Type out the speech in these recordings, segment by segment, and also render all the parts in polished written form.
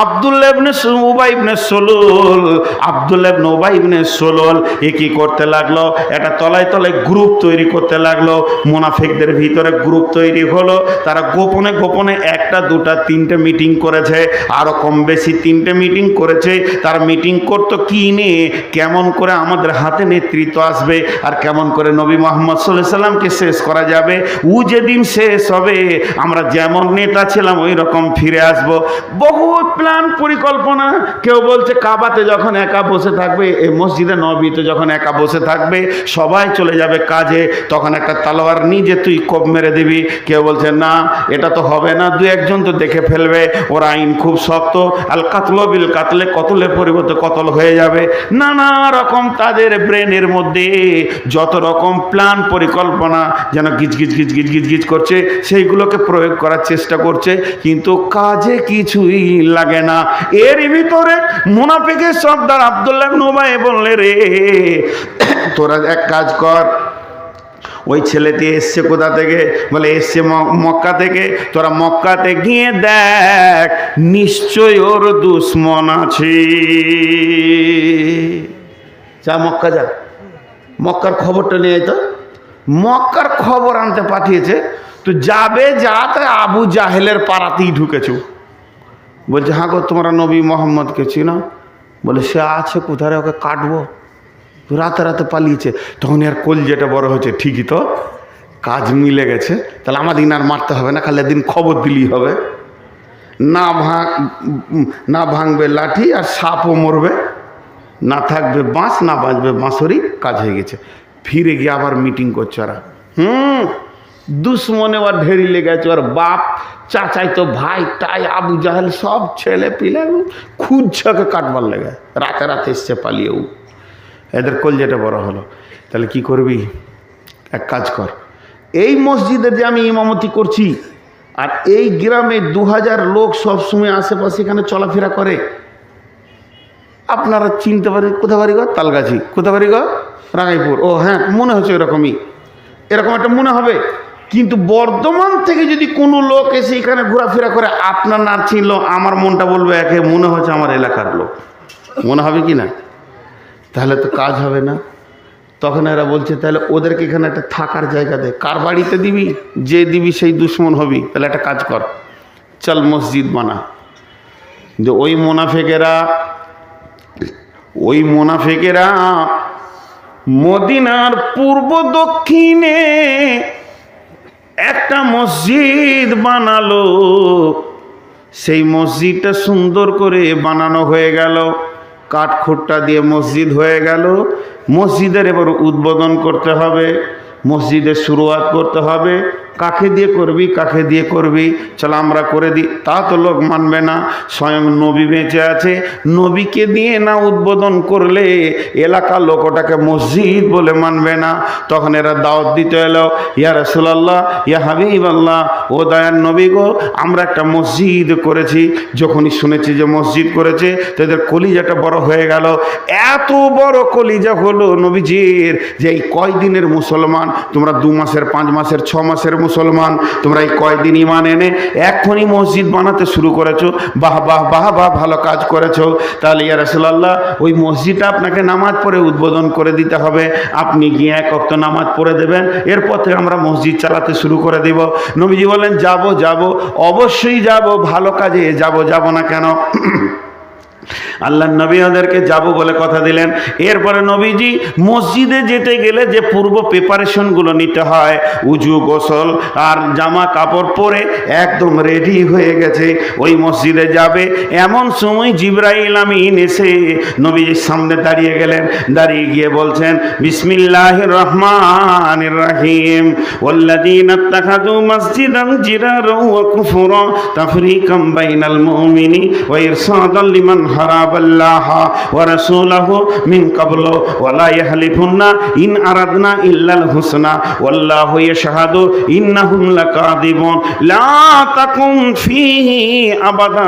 আব্দুল্লাহ ইবনে উবাই ইবনে সুলুল। আব্দুল্লাহ ইবনে উবাই ইবনে সুলুল এ কি করতে লাগলো, একটা তলায় তলায় গ্রুপ তৈরি করতে লাগলো। মুনাফিকদের ভিতরে গ্রুপ তৈরি হলো। তারা গোপনে গোপনে একটা দুটা তিনটে মিটিং করেছে, আরো কম বেশি তিনটে মিটিং করেছে। তার মিটিং করতো কি নিয়ে, কেমন করে আমাদের হাতে নেতৃত্ব আসবে আর কেমন করে নবী মুহাম্মদ সাল্লাল্লাহু আলাইহি সাল্লামকে শেষ করা যাবে। ও যেদিন শেষ হবে আমরা যেমন নেতা ছিলাম ওই রকম ফিরে আসব। বহুত প্ল্যান পরিকল্পনা। কেউ বলছে কাবাতে যখন একা বসে থাকবে, এই মসজিদে নববীতে যখন একা বসে থাকবে, সবাই চলে যাবে কাজে, তখন একটা তলোয়ার নিজে তুই কোপ মেরে দিবি। কেউ বলছে না এটা তো হবে না, দু একজন তো দেখে ফেলবে, ওর আইন খুব শক্ত, আল কাতল বিল কাতলে, কতলের পরিবর্তে কতল হয়ে যাবে। নানা রকম তাদের ব্রেনের মধ্যে যত রকম প্ল্যান পরিকল্পনা যেন গিজ গিজ গিজ গিজ গিজ গিজ করছে, সেইগুলোকে প্রয়োগ করার চেষ্টা করছে, কিন্তু কাজে কিছুই লাগে না। এর ভিতরে মুনাফিকের সর্দার আব্দুল্লাহ ইবনে উবাই বললে, রে তোরা এক কাজ কর, ওই ছেলেটি এসছে কোথা থেকে, বলে এসছে মক্কা থেকে, তোরা মক্কাতে গিয়ে দেখ নিশ্চয় ওর দুশ্মন আছে। যা মক্কা যা, মক্কার খবরটা নিয়ে তো। মক্কার খবর আনতে পাঠিয়েছে, তো যাবে যা, তাই আবু জাহেলের পাড়াতেই ঢুকেছ। বলছে হ্যাঁ গো তোমরা নবী মোহাম্মদকে চিনো? বলে সে আছে কোথায়, ওকে কাটবো। রাতে রাতে পালিয়েছে। তখন আর কলজেটা বড় হয়েছে, ঠিকই তো কাজ মিলে গেছে, তাহলে আমাদের আর মারতে হবে না, খালি একদিন খবর দিলেই হবে। না ভাঙবে লাঠি আর সাপও মরবে, না থাকবে বাঁশ না বাঁচবে বাঁশরি, কাজ হয়ে গেছে। ফিরে গিয়ে আবার মিটিং করছে ওরা। দুশ্মনে ওর ঢেরি লেগেছে, ওর বাপ চাচাই তো ভাই টাই আবু জাহেল সব ছেলে পিলে খুঁজছকে কাটবার লেগে রাতে রাতে এসছে পালিয়েও। এদের কলজেটা বড় হলো। তাহলে কি করবি, এক কাজ কর, এই মসজিদে যে আমি ইমামতি করছি আর এই গ্রামে 2000 লোক সবসময় আশেপাশে এখানে চলাফেরা করে, আপনারা চিনতে পারেন কোথা বাড়ি গো? তালগাছি। কোথা বাড়ি গো? রাঙাইপুর। ও হ্যাঁ মনে হচ্ছে এরকমই, এরকম একটা মনে হবে। কিন্তু বর্ধমান থেকে যদি কোনো লোক এসে এখানে ঘোরাফেরা করে, আপনার না চিনল, আমার মনটা বলবে একে মনে হচ্ছে আমার এলাকার লোক, মনে হবে কি না? তাহলে তো কাজ হবে না। তখন এরা বলছে তাহলে ওদেরকে এখানে একটা থাকার জায়গা দে। কার বাড়িতে দিবি? যে দিবি সেই দুশ্মন হবি। তাহলে একটা কাজ কর, চল মসজিদ বানা। যে ওই মুনাফিকেরা মদিনার পূর্ব দক্ষিণে একটা মসজিদ বানালো। সেই মসজিদটা সুন্দর করে বানানো হয়ে গেল, কাঠখুট্টা দিয়ে মসজিদ হয়ে গেল। মসজিদের এবার উদ্বোধন করতে হবে, মসজিদের শুরুয়াত করতে হবে। কাকে দিয়ে করবি, কাকে দিয়ে করবি, চলো আমরা করে দিই। তা তো লোক মানবে না, স্বয়ং নবী বেঁচে আছে, নবীকে দিয়ে না উদ্বোধন করলে এলাকার লোক ওটাকে মসজিদ বলে মানবে না। তখন এরা দাওয়াত দিতে এলো, ইয়া রাসূলুল্লাহ, ইয়া হাবিবাল্লাহ, ও দয়ার নবী গো, আমরা একটা মসজিদ করেছি। যখনই শুনেছি যে মসজিদ করেছে, তাদের কলিজাটা বড় হয়ে গেল। এত বড় কলিজা হলো নবীজির যে এই কয়দিনের মুসলমান, তোমরা 2 মাসের 5 মাসের 6 মাসের মুসলমান, তোমরা এই কয়দিন ঈমান এনে এখনই মসজিদ বানাতে শুরু করেছো। বাহ বাহ বাহ বাহ, ভালো কাজ করেছো। তাহলে ইয়া রাসূলুল্লাহ, ওই মসজিদটা আপনাকে নামাজ পড়ে উদ্বোধন করে দিতে হবে। আপনি গিয়ে 1 ওয়াক্ত নামাজ পড়ে দেবেন, এরপর থেকে আমরা মসজিদ চালাতে শুরু করে দেব। নবীজি বলেন যাব, অবশ্যই যাব, ভালো কাজে যাব না কেন? আল্লাহ নবী ওদেরকে যাব বলে কথা দিলেন। এরপরে নবীজি মসজিদে যেতে গেলে যে পূর্ব প্রিপারেশনগুলো নিতে হয়, উজু গোসল আর জামা কাপড় পরে একদম রেডি হয়ে গেছে, ওই মসজিদে যাবে। এমন সময় জিবরাইল আমিন এসে নবীজির সামনে দাঁড়িয়ে গেলেন। দাঁড়িয়ে গিয়ে বলছেন, বিসমিল্লাহির রহমানির রহিম, ওয়াল্লাযীনা ইত্তাখাযু মাসজিদান জিরারা ওয়া কুফরা তাফরীকাম বাইনাল মুমিনি ওয়া ইরসাদাল লিমান হারাবাল্লাহা ওয়া রাসূলাহু মিন ক্বাবলু ওয়া লা ইয়াহলিফুন্না ইন আরাদনা ইল্লাল হুসনা ওয়াল্লাহু ইয়াশহাদু ইন্নাহুম লাকাযিবুন লা তাকুম ফীহি আবাদা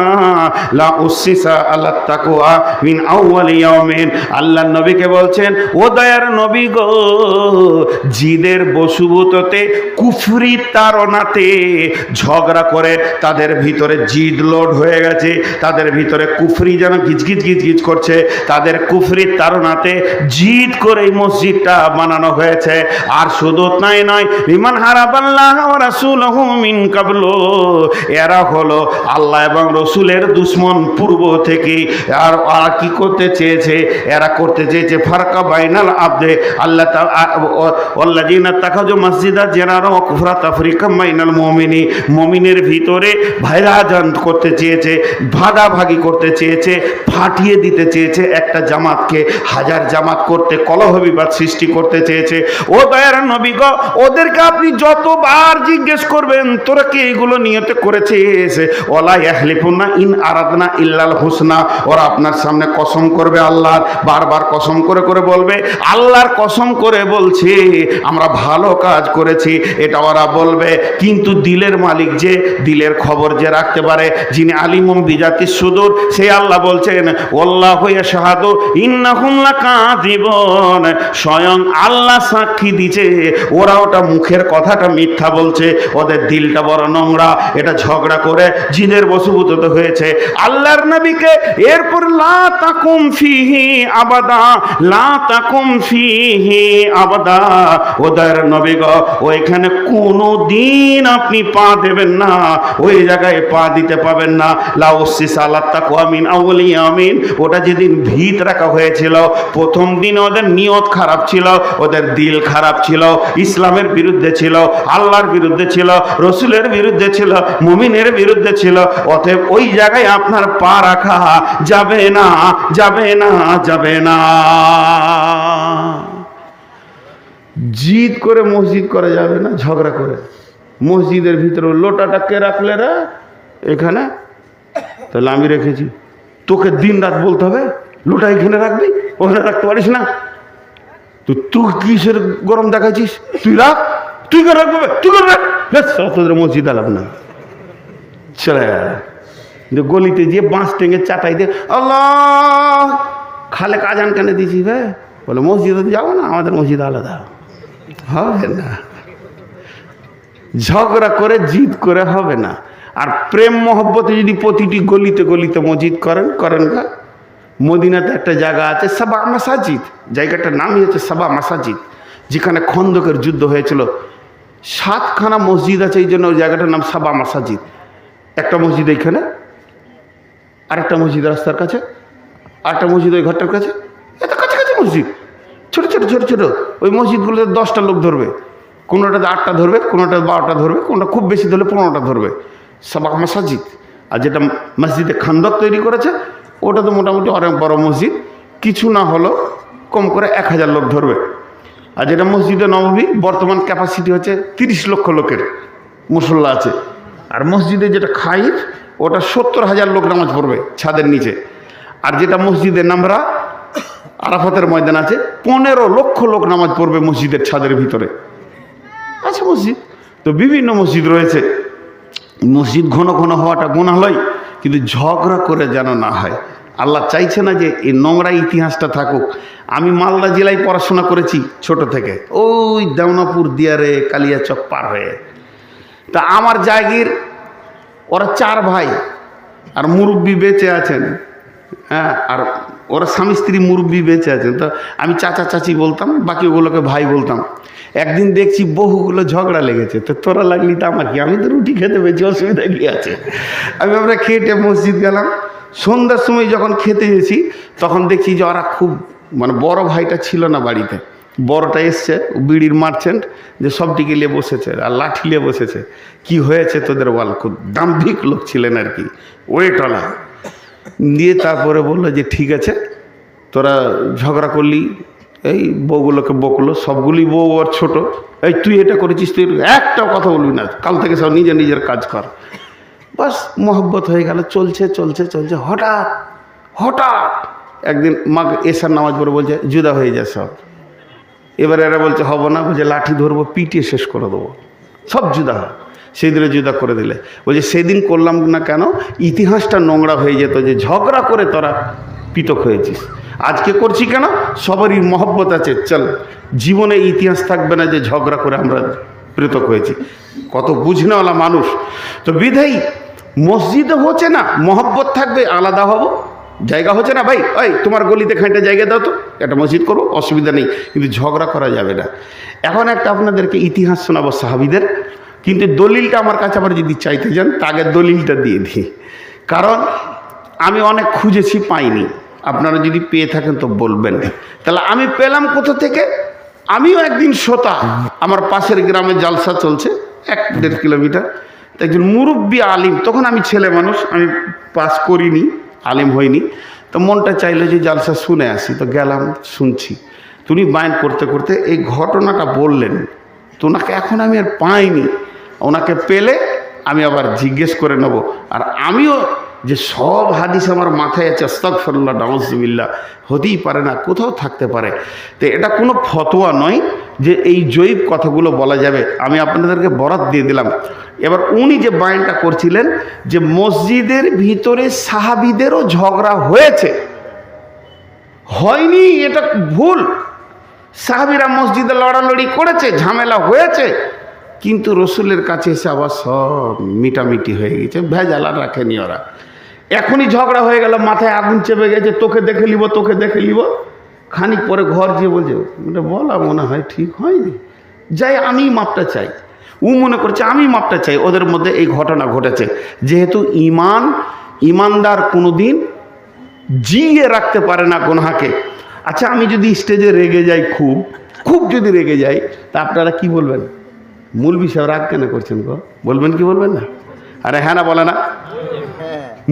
লা উসসিসা আলাত তাকওয়া মিন আউয়ালি ইয়াউমিন। আল্লাহর নবীকে বলছেন, ও দয়ার নবী গো, জিদের বশীভূততে কুফরি তাড়নাতে ঝগড়া করে তাদের ভিতরে জিদ লোড হয়ে গেছে, তাদের ভিতরে কুফরি যেন গিজগিজ গিজগিজ করছে, তাদের কুফরির তাড়নাতে জিদ করে এই মসজিদটা বানানো হয়েছে। আর শুধু তাই নয়, ইমান হারাবাল্লাহ ওয়া রাসূলুহু মিন ক্বাবলু, এরা হলো আল্লাহ এবং রসুলের দুশমন পূর্ব থেকে। আর কি করতে চেয়েছে? এরা করতে চেয়েছে ফারকা বাইনাল আবদে আল্লাহ আল্লাযিনা তাখাযু মসজিদা জিরারা ওয়া কুফরা তাফরিকা বাইনাল মুমিনি, মুমিনের ভিতরে ভাইরাজান করতে চেয়েছে, ভাগাভাগি করতে চেয়েছে, ফাটিয়ে দিতে চেয়েছে, একটা জামাতকে হাজার জামাত করতে, কলহ বিবাদ সৃষ্টি করতে চেয়েছে। ও দয়ার নবী গো, ওদেরকে আপনি যতবার জিজ্ঞেস করবেন তোরা কি এগুলো নিয়তে করেছিস, ওয়ালা ইয়াহলিফুনা ইন আরাদনা ইল্লাল হুসনা, ওরা আপনার সামনে কসম করবে আল্লাহর, বারবার কসম করে করে বলবে আল্লাহর কসম করে বলছে আমরা ভালো কাজ করেছি, এটা ওরা বলবে। কিন্তু দিলের মালিক যে, দিলের খবর যে রাখতে পারে, যিনি আলিমুম বিজাতিস সুদূর, সেই আল্লাহ বলছেন ওয়াল্লাহু ইয়াশহাদু ইন্নাহুম লাকাযিবুন, স্বয়ং আল্লাহ সাক্ষী দিছে ওরা ওটা মুখের কথাটা মিথ্যা বলছে, ওদের দিলটা বড় নোংরা, এটা ঝগড়া করে জিনের বশীভূত হয়েছে। আল্লাহর নবীকে এরপর লা তাকুম ফিহি আবাদা, লা তাকুম ফিহি আবাদা, ওদের নবী গো ওইখানে কোনো দিন আপনি পা দেবেন না, ওই জায়গায় পা দিতে পাবেন না। লা উসসিসা আলাত তাকওয়া মিন আউয়ালি ইয়ামিন, ওটা যেদিন ভিত রাখা হয়েছিল প্রথম দিন ওদের নিয়ত খারাপ ছিল, ওদের দিল খারাপ ছিল, ইসলামের বিরুদ্ধে ছিল, আল্লাহর বিরুদ্ধে ছিল, রসুলের বিরুদ্ধে ছিল, মুমিনের বিরুদ্ধে ছিল। অতএব ওই জায়গায় আপনার পা রাখা যাবে না, যাবে না, যাবে না। জিদ করে মসজিদ করা যাবে না, ঝগড়া করে। মসজিদের ভিতরে লোটাটা কে রাখলে রে এখানে? তাহলে আমি রেখেছি, তোকে দিন রাত বলতে হবে লোটা এখানে রাখবি, ওখানে রাখতে পারিস না। তুই কিসের গরম দেখাচ্ছিস? তুই রাখ, তুই করে রাখবে, তুই করে রাখ, তোদের মসজিদ আলাপ না। চলে গলিতে গিয়ে বাঁশ টেঙে চাটাই দে, আল্লাহ খালে কাজান কেন দিয়েছিস ভাই? বলে মসজিদে যাবো না, আমাদের মসজিদ আলাদা হবে না। ঝগড়া করে জিদ করে হবে না। আর প্রেম মহব্বতে যদি প্রতিটি গলিতে গলিতে মসজিদ করেন, করেন না। মদিনাতে একটা জায়গা আছে সাবা মাসাজিদ, জায়গাটার নামই হচ্ছে সাবা মাসাজিদ, যেখানে খন্দকের যুদ্ধ হয়েছিল। 7খানা মসজিদ আছে, এই জন্য ওই জায়গাটার নাম সাবা মাসাজিদ। একটা মসজিদ এইখানে, আরেকটা মসজিদ রাস্তার কাছে, আরেকটা মসজিদ ওই ঘরটার কাছে, এত কাছাকাছি মসজিদ, ছোট ছোট ছোট ছোট। ওই মসজিদগুলোতে 10টা লোক ধরবে, কোনোটাতে 8টা ধরবে, কোনোটা 12টা ধরবে, কোনোটা খুব বেশি ধরলে 15টা ধরবে। সাবা মাসাজিদ। আর যেটা মসজিদে খান্দক তৈরি করেছে ওটা তো মোটামুটি অনেক বড় মসজিদ, কিছু না হলো কম করে 1000 লোক ধরবে। আর যেটা মসজিদে নববী বর্তমান ক্যাপাসিটি হচ্ছে 30 লক্ষ লোকের মুসল্লা আছে। আর মসজিদে যেটা খাইর ওটা 70,000 লোক নামাজ পড়বে ছাদের নিচে। আর যেটা মসজিদে নামরা আরাফাতের ময়দান আছে 15 লক্ষ লোক নামাজ পড়বে মসজিদের ছাদের ভিতরে আছে মসজিদ। তো বিভিন্ন মসজিদ রয়েছে। মসজিদ ঘন ঘন হওয়াটা গুনাহ নয়, কিন্তু ঝগড়া করে যেন না হয়। আল্লাহ চাইছে না যে এই নোংরা ইতিহাসটা থাকুক। আমি মালদা জেলায় পড়াশোনা করেছি ছোট থেকে, ওই দেওনাপুর দিয়ারে কালিয়াচক পার হয়ে। তা আমার জায়গির ওরা 4 ভাই আর মুরব্বি বেঁচে আছেন, হ্যাঁ, আর ওরা স্বামী স্ত্রী মুরব্বি বেঁচে আছেন। তো আমি চাচা চাচি বলতাম, বাকি ওগুলোকে ভাই বলতাম। একদিন দেখছি বহুগুলো ঝগড়া লেগেছে। তো তোরা লাগলি তো আমার কি, আমি তো রুটি খেতে পেয়েছি, অসুবিধা কি আছে? আমরা খেটে মসজিদ গেলাম। সন্ধ্যার সময় যখন খেতে গেছি তখন দেখছি যে ওরা খুব বড় ভাইটা ছিল না বাড়িতে, বড়টা এসছে বিড়ির মার্চেন্ট, যে সবটিকে নিয়ে বসেছে আর লাঠি নিয়ে বসেছে। কি হয়েছে তোদের বল? খুব দাম্ভিক লোক ছিলেন আর কি, ওয়েটলা। দিয়ে তারপরে বললো যে ঠিক আছে, তোরা ঝগড়া করলি, এই বউগুলোকে বকলো, সবগুলি বউ আর ছোট, এই তুই এটা করেছিস, তুই একটাও কথা বলবি না, কাল থেকে সব নিজের নিজের কাজ কর। বাস মহব্বত হয়ে গেল, চলছে চলছে চলছে। হঠাৎ একদিন মা এশার নামাজ পড়ে বলছে জুদা হয়ে যায় সব। এবার এরা বলছে হব না, বলছে লাঠি ধরবো, পিটিয়ে শেষ করে দেবো, সব জুদা হয়। সেই দিনে জুদা করে দিলে বলছে সেদিন করলাম না কেন, ইতিহাসটা নোংরা হয়ে যেত যে ঝগড়া করে তোরা পৃথক হয়েছিস। আজকে করছি কেন, সবারই মহব্বত আছে, চল জীবনে ইতিহাস থাকবে না যে ঝগড়া করে আমরা পৃথক হয়েছি। কত বুঝনেওয়ালা মানুষ। তো বিধায়ী মসজিদে হচ্ছে না, মহব্বত থাকবে, আলাদা হব, জায়গা হচ্ছে না, ভাই ওই তোমার গলিতে খাঁটা জায়গা দাও তো, একটা মসজিদ করবো, অসুবিধা নেই, কিন্তু ঝগড়া করা যাবে না। এখন একটা আপনাদেরকে ইতিহাস শোনাবো সাহাবীদের, কিন্তু দলিলটা আমার কাছে আবার যদি চাইতে যান তাকে দলিলটা দিয়ে দিই, কারণ আমি অনেক খুঁজেছি পাইনি। আপনারা যদি পেয়ে থাকেন তো বলবেন। তাহলে আমি পেলাম কোথা থেকে? আমিও একদিন শ্রোতা, আমার পাশের গ্রামে জালসা চলছে 1-1.5 কিলোমিটার, একজন মুরব্বী আলিম, তখন আমি ছেলে মানুষ, আমি পাস করিনি, আলিম হইনি, তো মনটা চাইলো যে জালসা শুনে আসি, তো গেলাম, শুনছি। তিনি বায়ান করতে করতে এই ঘটনাটা বললেন, তো ওনাকে এখন আমি আর পাইনি, ওনাকে পেলে আমি আবার জিজ্ঞেস করে নেব। আর আমিও যে সব হাদিস আমার মাথায় আছে, আস্তাগফিরুল্লাহ নাউযুবিল্লাহ, হতেই পারে না, কোথাও থাকতে পারে। তো এটা কোনো ফতোয়া নয় যে এই জয়ীব কথাগুলো বলা যাবে, আমি আপনাদেরকে বরাত দিয়ে দিলাম। এবার উনি যে বায়ানটা করছিলেন যে মসজিদের ভিতরে সাহাবীদেরও ঝগড়া হয়েছে, হয়নি এটা ভুল, সাহাবীরা মসজিদে লড়ালড়ি করেছে, ঝামেলা হয়েছে, কিন্তু রসুলের কাছে এসে আবার সব মিটামিটি হয়ে গেছে, ভেজাল আর রাখেনি ওরা। এখনই ঝগড়া হয়ে গেল, মাথায় আগুন চেপে গেছে, তোকে দেখে নিব, তোকে দেখে নিব। খানিক পরে ঘর গিয়ে বলছে বলা মনে হয় ঠিক হয়নি, যাই আমি মাপটা চাই। ও মনে করছে আমি মাপটা চাই। ওদের মধ্যে এই ঘটনা ঘটেছে। যেহেতু ইমানদার কোনোদিন জিয়ে রাখতে পারে না গুনাহকে। আচ্ছা, আমি যদি স্টেজে রেগে যাই, খুব যদি রেগে যাই, তা আপনারা কি বলবেন? মৌলভী সাহেব রাগ কেন করছেন গো? বলবেন কি বলবেন না? আরে হ্যাঁ না বলে না?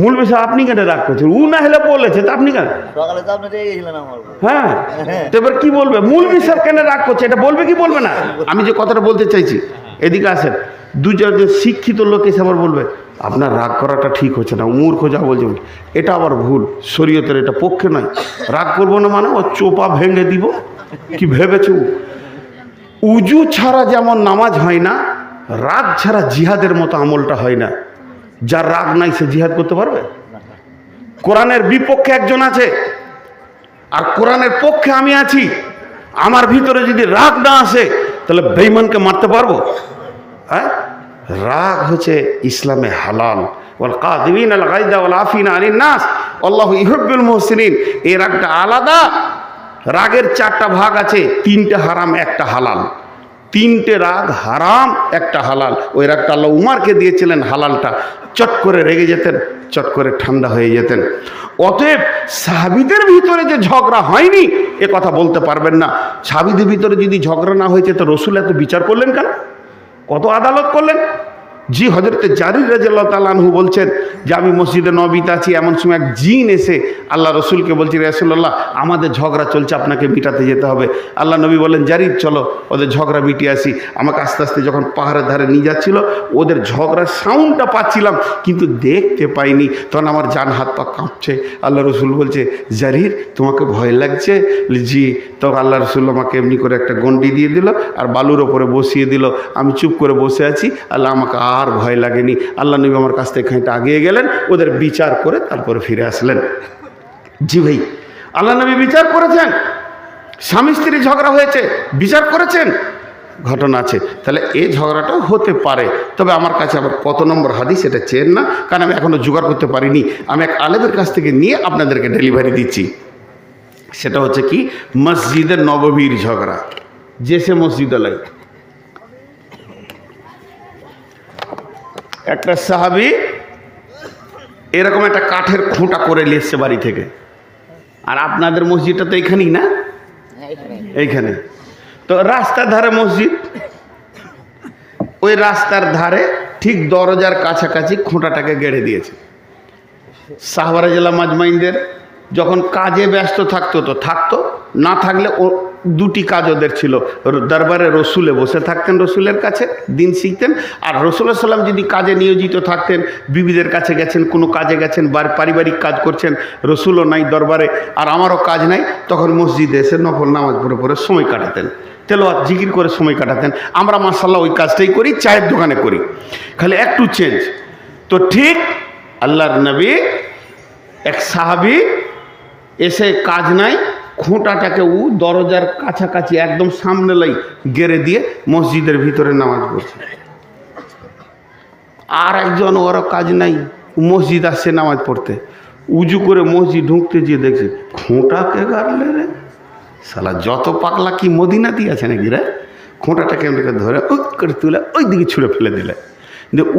মৌলভী সাহেব আপনি কেন রাগ করছেন? ও না হলে বলেছে, তা আপনি কেন? হ্যাঁ, এবার কি বলবে? মৌলভী সাহেব কেন রাগ করছে, এটা বলবে কি বলবে না? আমি যে কথাটা বলতে চাইছি, এদিকে আসেন, দুজন শিক্ষিত লোক এসে আবার বলবে আপনার রাগ করাটা ঠিক হচ্ছে না, মূর্খ যা বলছে এটা আবার ভুল, শরীয়তের এটা পক্ষে নয়। রাগ করবো না মানে ও চোপা ভেঙে দিব, কি ভেবেছ? উজু ছাড়া যেমন নামাজ হয় না, রাগ ছাড়া জিহাদের মতো আমলটা হয় না। যার রাগ নাই সে জিহাদ করতে পারবে? কোরআনের বিপক্ষে একজন আছে আর কোরআনের পক্ষে আমি আছি, আমার ভিতরে যদি রাগ না আসে তাহলে বেঈমানকে মারতে পারবো? হ্যাঁ, রাগ হচ্ছে ইসলামে হালাল। ওয়াল কাযিমিন আল গায়যা ওয়াল আফিনা আনিন নাস আল্লাহু ইউহিব্বুল মুহসিনিন। এই রাগটা আলাদা। রাগের 4টা ভাগ আছে, 3টে হারাম, একটা হালাল। 3টে রাগ হারাম, একটা হালাল। ওই রাগটা আল্লাহ উমারকে দিয়েছিলেন, হালালটা। চট করে রেগে যেতেন, চট করে ঠান্ডা হয়ে যেতেন। অতএব সাহাবীদের ভিতরে যে ঝগড়া হয়নি এ কথা বলতে পারবেন না। সাহাবীদের ভিতরে যদি ঝগড়া না হয়েছে তো রসুল এত বিচার করলেন কেন? কত আদালত করলেন? জি, হযরতে জারির রাদিয়াল্লাহু তাআলা আনহু বলছেন যে আমি মসজিদে নববীতে আছি, এমন সময় এক জিন এসে আল্লাহ রসুলকে বলছি, রাসূলুল্লাহ আমাদের ঝগড়া চলছে, আপনাকে মিটাতে যেতে হবে। আল্লাহ নবী বললেন জারির চলো ওদের ঝগড়া মিটিয়ে আসি। আমাকে আস্তে আস্তে যখন পাহাড়ের ধারে নিয়ে যাচ্ছিল, ওদের ঝগড়ার সাউন্ডটা পাচ্ছিলাম কিন্তু দেখতে পাইনি। তখন আমার জান হাত পা কাঁপছে। আল্লাহ রসুল বলছে জারির তোমাকে ভয় লাগছে? জি। তখন আল্লাহ রসুল আমাকে এমনি করে একটা গন্ডি দিয়ে দিল আর বালুর ওপরে বসিয়ে দিল। আমি চুপ করে বসে আছি। আল্লাহ আমাকে আর ভয় লাগেনি। আল্লাহ নবী আমার কাছ থেকে খানিকটা আগিয়ে গেলেন, ওদের বিচার করে তারপরে ফিরে আসলেন। জি ভাই, আল্লাহ নবী বিচার করেছেন, স্বামী স্ত্রী ঝগড়া হয়েছে, বিচার করেছেন, ঘটনা আছে। তাহলে এই ঝগড়াটা হতে পারে। তবে আমার কাছে আবার কত নম্বর হাদিস এটা চেন না, কারণ আমি এখনো জোগাড় করতে পারিনি। আমি এক আলেমের কাছ থেকে নিয়ে আপনাদেরকে ডেলিভারি দিচ্ছি। সেটা হচ্ছে কি, মসজিদের নববীর ঝগড়া। যে সে মসজিদ আলাই, একটা সাহাবী এরকম একটা কাঠের খুঁটা করে নিয়ে এসছে বাড়ি থেকে। আর আপনাদের মসজিদটা তো এইখানেই না, এইখানে তো রাস্তার ধারে মসজিদ। ওই রাস্তার ধারে ঠিক দরজার কাছাকাছি খুঁটাটাকে গেড়ে দিয়েছে। সাহাবায়ে কেরাম মাজমাইনদের যখন কাজে ব্যস্ত থাকতো তো থাকতো, না থাকলে দুটি কাজ ওদের ছিল। দরবারে রসুলে বসে থাকতেন, রসুলের কাছে দিন শিখতেন। আর রসুল্লাহ সাল্লাম যদি কাজে নিয়োজিত থাকতেন, বিবিদের কাছে গেছেন, কোনো কাজে গেছেন, পারিবারিক কাজ করছেন, রসুলও নাই দরবারে, আর আমারও কাজ নাই, তখন মসজিদে এসে নফল নামাজ পড়ে পড়ে সময় কাটাতেন, তেলাওয়াত জিকির করে সময় কাটাতেন। আমরা মাশাআল্লাহ ওই কাজটাই করি, চায়ের দোকানে করি, খালি একটু চেঞ্জ। তো ঠিক আল্লাহর নবী, এক সাহাবী এসে কাজ নাই, খুঁটাটাকে দরজার কাছাকাছি একদম সামনে লাই গেড়ে দিয়ে মসজিদের ভিতরে নামাজ পড়ছে। আর একজন, ওরও কাজ নাই, মসজিদ আসছে নামাজ পড়তে, উজু করে মসজিদ ঢুকতে গিয়ে দেখছে খুঁটাকে গাড়লে রে শালা, যত পাগলা কি মদিনা দিয়ে আছে নাকি রে, খুঁটাটাকে এমনিকে ধরে করে তুলে ওই দিকে ছুঁড়ে ফেলে দিলে।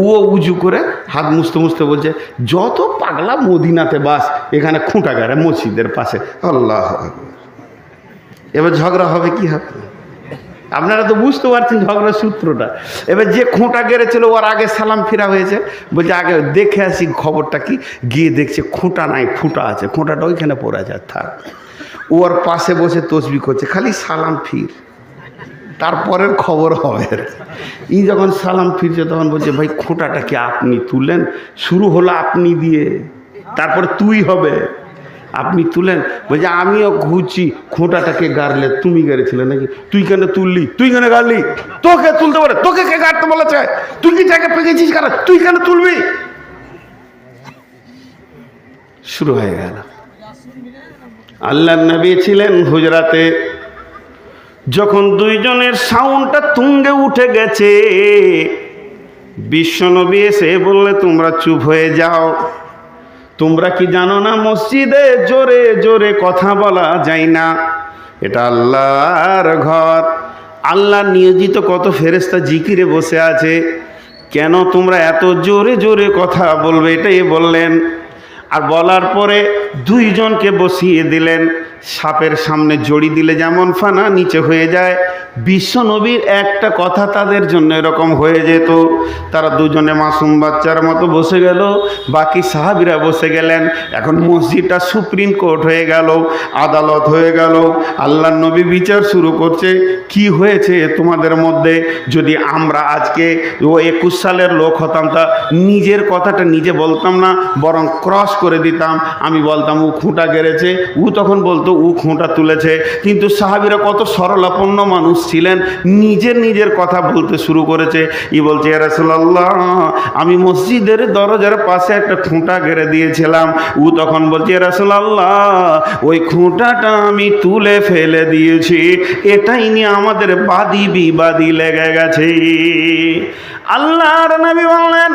ও উজু করে হাত মুছতে মুছতে বলছে যত পাগলা মদিনাতে বাস, এখানে খুঁটা গাড়ে মসজিদের পাশে। আল্লাহ, এবার ঝগড়া হবে কি হবে? আপনারা তো বুঝতে পারছেন ঝগড়ার সূত্রটা। এবার যে খুঁটা গেড়েছিল ওর আগে সালাম ফিরা হয়েছে, বলছে আগে দেখে আসি খবরটা কি। গিয়ে দেখছে খুঁটা নাই, ফুটা আছে, খুঁটাটা ওইখানে পড়ে আছে, থাক। ওর পাশে বসে তসবি করছে, খালি সালাম ফির, তারপরের খবর হবে। ই যখন সালাম ফিরছে তখন বলছে ভাই খুঁটাটা কি আপনি তুললেন? শুরু হলো আপনি দিয়ে, তারপরে তুই হবে, আপনি তুলেন। বলছে আমিও ঘুরছি, খুঁটাটাকে গাড়লে তুমি গাড়িছিলে নাকি? তুই কেন তুললি? তুই কেন গাড়লি? তোকে তুলতে পারে, তোকে কে গাড়তে বলেছে? তুই কি জায়গায় পেয়েছিস কারণ তুই কেন তুলবি? শুরু হয়ে গেল। আল্লাহর নবী ছিলেন হুজরাতে, যখন দুইজনের সাউন্ডটা তুঙ্গে উঠে গেছে, বিশ্বনবী এসে বললে তোমরা চুপ হয়ে যাও। তোমরা কি জানো না মসজিদে জোরে জোরে কথা বলা যায় না, এটা আল্লাহর ঘর, আল্লাহ নিয়োজিত কত ফেরেশতা জিকিরে বসে আছে, কেন তোমরা এত জোরে জোরে কথা বলবে? এটাই বললেন। আর বলার পরে দুইজনকে বসিয়ে দিলেন, সাপের সামনে জড়ি দিলে যেমন ফানা নিচে হয়ে যায়, বিশ্বনবীর একটা কথা তাদের জন্য এরকম হয়ে যেত। তারা দুজনে মাসুম বাচ্চার মতো বসে গেল, বাকি সাহাবীরা বসে গেলেন। এখন মসজিদটা সুপ্রিম কোর্ট হয়ে গেল, আদালত হয়ে গেল। আল্লাহর নবী বিচার শুরু করছে, কি হয়েছে তোমাদের মধ্যে? যদি আমরা আজকে ও 21 সালের লোক হতাম, তা নিজের কথাটা নিজে বলতাম না, বরং ক্রস করে দিতাম। আমি বলতাম ও খুঁটা গেড়েছে, ও তখন বলতো ও খুঁটা তুলেছে। কিন্তু সাহাবীরা কত সরলাপন্ন মানুষ ছিলেন, নিজের নিজের কথা বলতে শুরু করেছে। ই বলছে ইয়া রাসূলুল্লাহ, আমি মসজিদের দরজার পাশে একটা খুঁটা গেড়ে দিয়েছিলাম। ও তখন বলছে ইয়া রাসূলুল্লাহ, ওই খুঁটাটা আমি তুলে ফেলে দিয়েছি, এটাই নিয়ে আমাদের বাদী বিবাদী লেগে গেছে। আল্লাহর নবী বললেন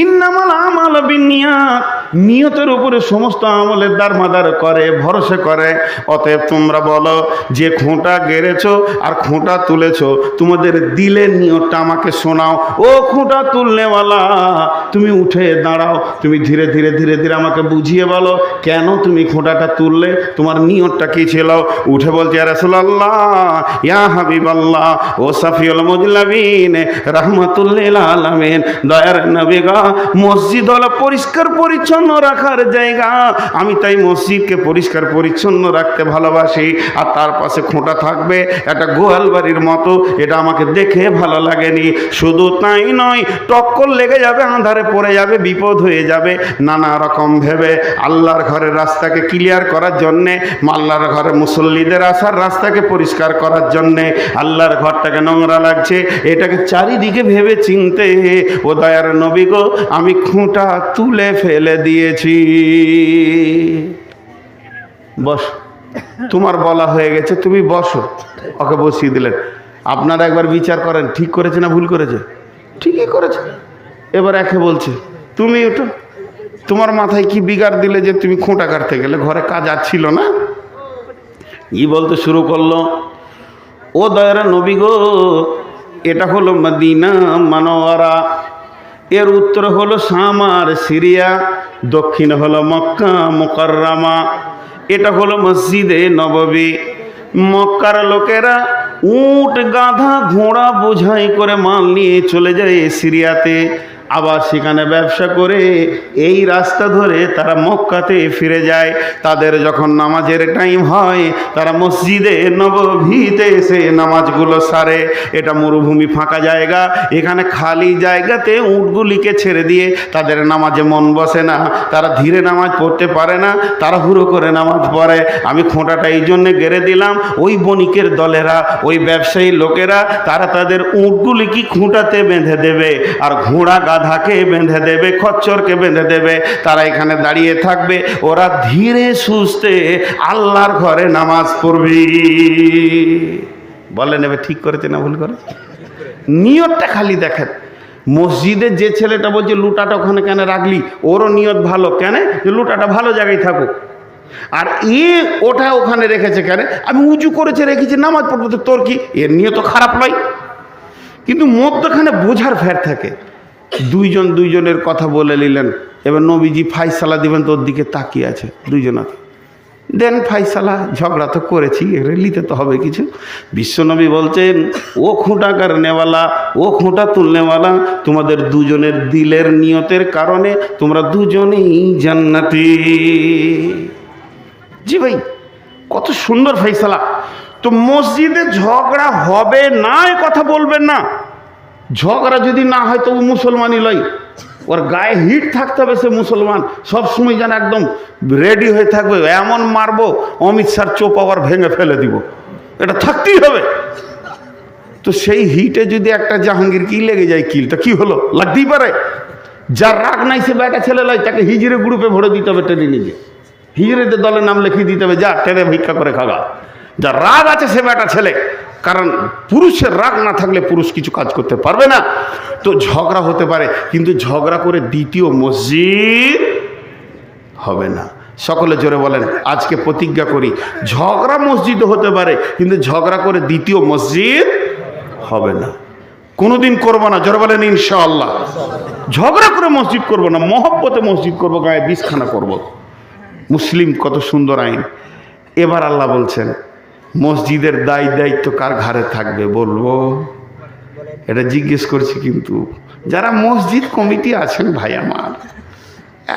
ইন্নামাল আমালু বিন্নিয়াত, নিয়তের উপরে সমস্ত আমলের দারমাদার করে, ভরসা করে। অতএব তোমরা বলো যে খুঁটা গেড়েছো আর খুঁটা তুলেছো, তোমাদের দিলের নিয়তটা আমাকে শোনাও। ও খুঁটা তুলনেওয়ালা, তুমি উঠে দাঁড়াও, তুমি ধীরে ধীরে ধীরে ধীরে আমাকে বুঝিয়ে বলো কেন তুমি খুঁটাটা তুললে, তোমার নিয়তটা কি ছিল? উঠে বলছে ইয়া রাসূলুল্লাহ, ইয়া হাবিবাল্লাহ, ও সাফিউল মুজলাবিন, রাহমাতুল লিল আলামিন, দয়ার নবী গো, মসজিদ হলো পরিষ্কার পরিচ্ছন্ন রাখার জায়গা, আমি তাই মসজিদকে পরিষ্কার পরিচ্ছন্ন রাখতে ভালোবাসি। আর তার পাশে খুঁটা থাকবে একটা গোয়াল বাড়ির মতো, এটা আমাকে দেখে ভালো লাগেনি। শুধু তাই নয়, টক্কর লেগে যাবে, আঁধারে পড়ে যাবে, বিপদ হয়ে যাবে, নানা রকম ভেবে আল্লাহর ঘরের রাস্তাকে ক্লিয়ার করার জন্যে, আল্লাহর ঘরে মুসল্লিদের আসার রাস্তাকে পরিষ্কার করার জন্যে, আল্লাহর ঘরটাকে নোংরা লাগছে, এটাকে চারিদিকে ভেবে চিনতে, ও দয়ার নবী গো, আমি খুঁটা তুলে ফেলে দিয়েছি। বস, তোমার বলা হয়ে গেছে, তুমি বসো। ওকে বসিয়ে দিলেন। আপনারা একবার বিচার করেন, ঠিক করেছে না ভুল করেছে? ঠিকই করেছে। এবার একে বলছে তুমি ওঠো, তোমার মাথায় কি বিগাড় দিলে যে তুমি খুঁটা কাটতে গেলে? ঘরে কাজ আর ছিল না? ই বলতে শুরু করলো, ও দয়ার নবী গো, এটা হলো মদিনা মানওয়ারা, এর উত্তর হলো শাম আর সিরিয়া, দক্ষিণে হলো মক্কা মুকাররমা, এটা হলো মসজিদে নববী। মক্কার লোকেরা উট গাধা ঘোড়া বোঝাই করে মাল নিয়ে চলে যায় সিরিয়াতে, আবার সেখানে ব্যবসা করে এই রাস্তা ধরে তারা মক্কাতে ফিরে যায়। তাদের যখন নামাজের টাইম হয় তারা মসজিদে নববীতে এসে নামাজগুলো সারে। এটা মরুভূমি ফাঁকা জায়গা, এখানে খালি জায়গাতে উটগুলিকে ছেড়ে দিয়ে তাদের নামাজে মন বসে না, তারা ধীরে নামাজ পড়তে পারে না, তাড়াহুড়ো করে নামাজ পড়ে। আমি খোঁটাটা এই জন্যে গেড়ে দিলাম, ওই বণিকের দলেরা, ওই ব্যবসায়ী লোকেরা তারা তাদের উটগুলি কি খুঁটাতে বেঁধে দেবে, আর ঘোড়া গাধাকে বেঁধে দেবে, খচ্চরকে বেঁধে দেবে। তারা এখানে দাঁড়িয়ে থাকবে, ওরা ধীরে সুস্থে আল্লাহর ঘরে নামাজ পড়বে। বলেন এবার ঠিক করেছে না ভুল করেছে? নিয়তটা খালি দেখেন। মসজিদে যে ছেলেটা বলছে লুটাটা ওখানে কেন রাখলি, ওরও নিয়ত ভালো, কেন যে লুটাটা ভালো জায়গায় থাকুক। আর ওটা ওখানে রেখেছে কেন, আমি উঁচু করেছে রেখেছি নামাজ পড়বো, তো তোর কি? এর নিয়ত খারাপ নয়, কিন্তু মধ্যখানে বোঝার ফের থাকে। দুইজন দুইজনের কথা বলে নিলেন, এবার নবীজি ফাইসালা দিবেন, তোর দিকে তাকিয়ে আছে দুইজনা, দেন ফাইসালা, ঝগড়া তো করেছি, এবারে নিতে তো হবে কিছু। বিশ্বনবী বলছেন, ও খুঁটাকার নেওয়ালা, ও খুঁটা তুলনেওয়ালা, তোমাদের দুজনের দিলের নিয়তের কারণে তোমরা দুজনেই জান্নাতি। জি ভাই, কত সুন্দর ফাইসালা। তো মসজিদে ঝগড়া হবে না, এ কথা বলবেন না। ঝগড়া যদি না হয় তো ও মুসলমানই লয়, ওর গায়ে হিট থাকতে হবে। সে মুসলমান সবসময় যেন একদম রেডি হয়ে থাকবে, এমন মারবো অমিত শাহর চোপ আবার ভেঙে ফেলে দিব, এটা থাকতেই হবে। তো সেই হিটে যদি একটা জাহাঙ্গীর কি লেগে যায়, কিলটা কি হলো, লাগতেই পারে। যার রাগ নাই সে বেটা ছেলে লয়, তাকে হিজড়ে গ্রুপে ভরে দিতে হবে, টেনে নিজে হিজড়েদের দলের নাম লিখিয়ে দিতে হবে, যা টেনে ভিক্ষা করে খাগা। যার রাগ আছে সে বেটা ছেলে, কারণ পুরুষের রাগ না থাকলে পুরুষ কিছু কাজ করতে পারবে না। তো ঝগড়া হতে পারে, কিন্তু ঝগড়া করে দ্বিতীয় মসজিদ হবে না। সকলে জোরে বলেন, আজকে প্রতিজ্ঞা করি, ঝগড়া মসজিদ হতে পারে, কিন্তু ঝগড়া করে দ্বিতীয় মসজিদ হবে না, কোনোদিন করবো না। জোরে বলেন ইনশাআল্লাহ। ঝগড়া করে মসজিদ করবো না, মহব্বতে মসজিদ করবো, গায়ে বিষখানা করবো। মুসলিম কত সুন্দর আইন। এবার আল্লাহ বলছেন, মসজিদের দায় দায়িত্ব কার ঘাড়ে থাকবে বলবো? এটা জিজ্ঞেস করছি, কিন্তু যারা মসজিদ কমিটি আছেন ভাই আমার,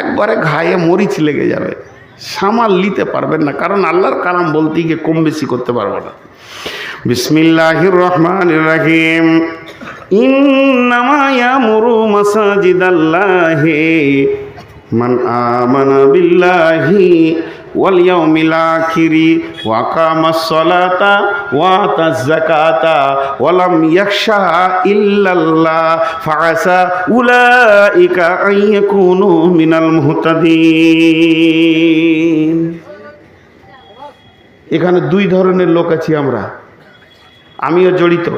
একবারে ঘায়ে মরিচ লেগে যাবে, সামাল নিতে পারবেন না, কারণ আল্লাহর কালাম বলতে গিয়ে কম বেশি করতে পারবো না। বিসমিল্লাহির রহমানির রহিম। ইন্নামা ইয়ামুরু মাসাজিদাল্লাহি মান আমানা বিল্লাহি ওয়াল ইয়াউমিল আখিরি ওয়া আকামাস সালাতা ওয়া আতাজ যাকাতা ওয়া লাম ইয়াখশা ইল্লাল্লাহ ফাআসা উলাইকা আন ইয়াকুনু মিনাল মুহতাদিন। এখানে দুই ধরনের লোক আছি আমরা, আমিও জড়িত।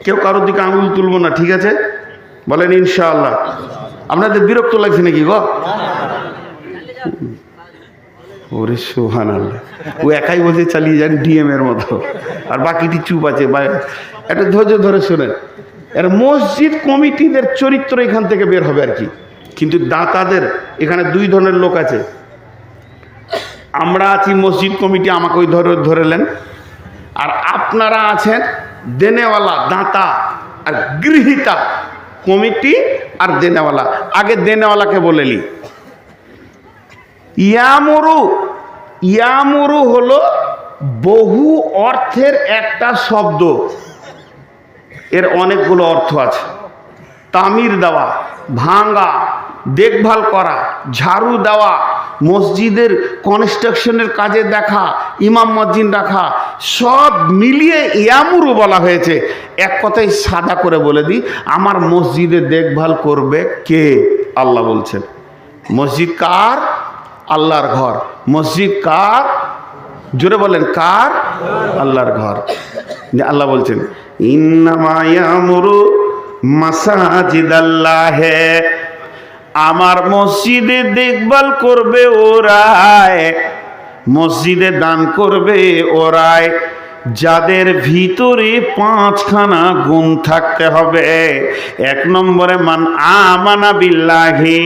কেউ কারোর দিকে আঙুল তুলব না, ঠিক আছে? বলেন ইনশাআল্লাহ। আপনাদের বিরক্ত লাগছে নাকি গো? ওরে সুবহানাল্লাহ, ও একাই বসে চালিয়ে যান ডিএম এর মতো, আর বাকিটি চুপ আছে। একটা ধৈর্য ধরে শোনেন, এর মসজিদ কমিটিদের চরিত্র এখান থেকে বের হবে আর কি। কিন্তু দাতাদের এখানে দুই ধরনের লোক আছে। আমরা আছি মসজিদ কমিটি, আমাকে ওই ধরেলেন। আর আপনারা আছেন দেনেওয়ালা, দাতা আর গৃহীতা। কমিটি আর দেনেওয়ালা। আগে দেনেওয়ালাকে বলেলি। ইয়ামুরু, ইয়ামুরু হলো বহু অর্থের একটা শব্দ, এর অনেকগুলো অর্থ আছে। তামির দেওয়া, ভাঙা, দেখভাল করা, ঝাড়ু দেওয়া, মসজিদের কনস্ট্রাকশনের কাজে দেখা, ইমাম মসজিদ রাখা, সব মিলিয়ে ইয়ামুরু বলা হয়েছে। এক কথায় সাদা করে বলে দিই, আমার মসজিদে দেখভাল করবে কে? আল্লাহ বলছেন। মসজিদ কার? আল্লাহর ঘর। মসজিদ কার? জোরে বলেন, কার? আল্লাহর ঘর। আল্লাহ বলছেন, ইন্নামা ইয়ামুরু মাসাজিদাল্লাহে, আমার মসজিদে দেখভাল করবে ওরাই, মসজিদে দান করবে ওরাই, যাদের ভিতরে 5খানা গুণ থাকতে হবে। 1 নম্বরে মান আমানা বিল্লাহি,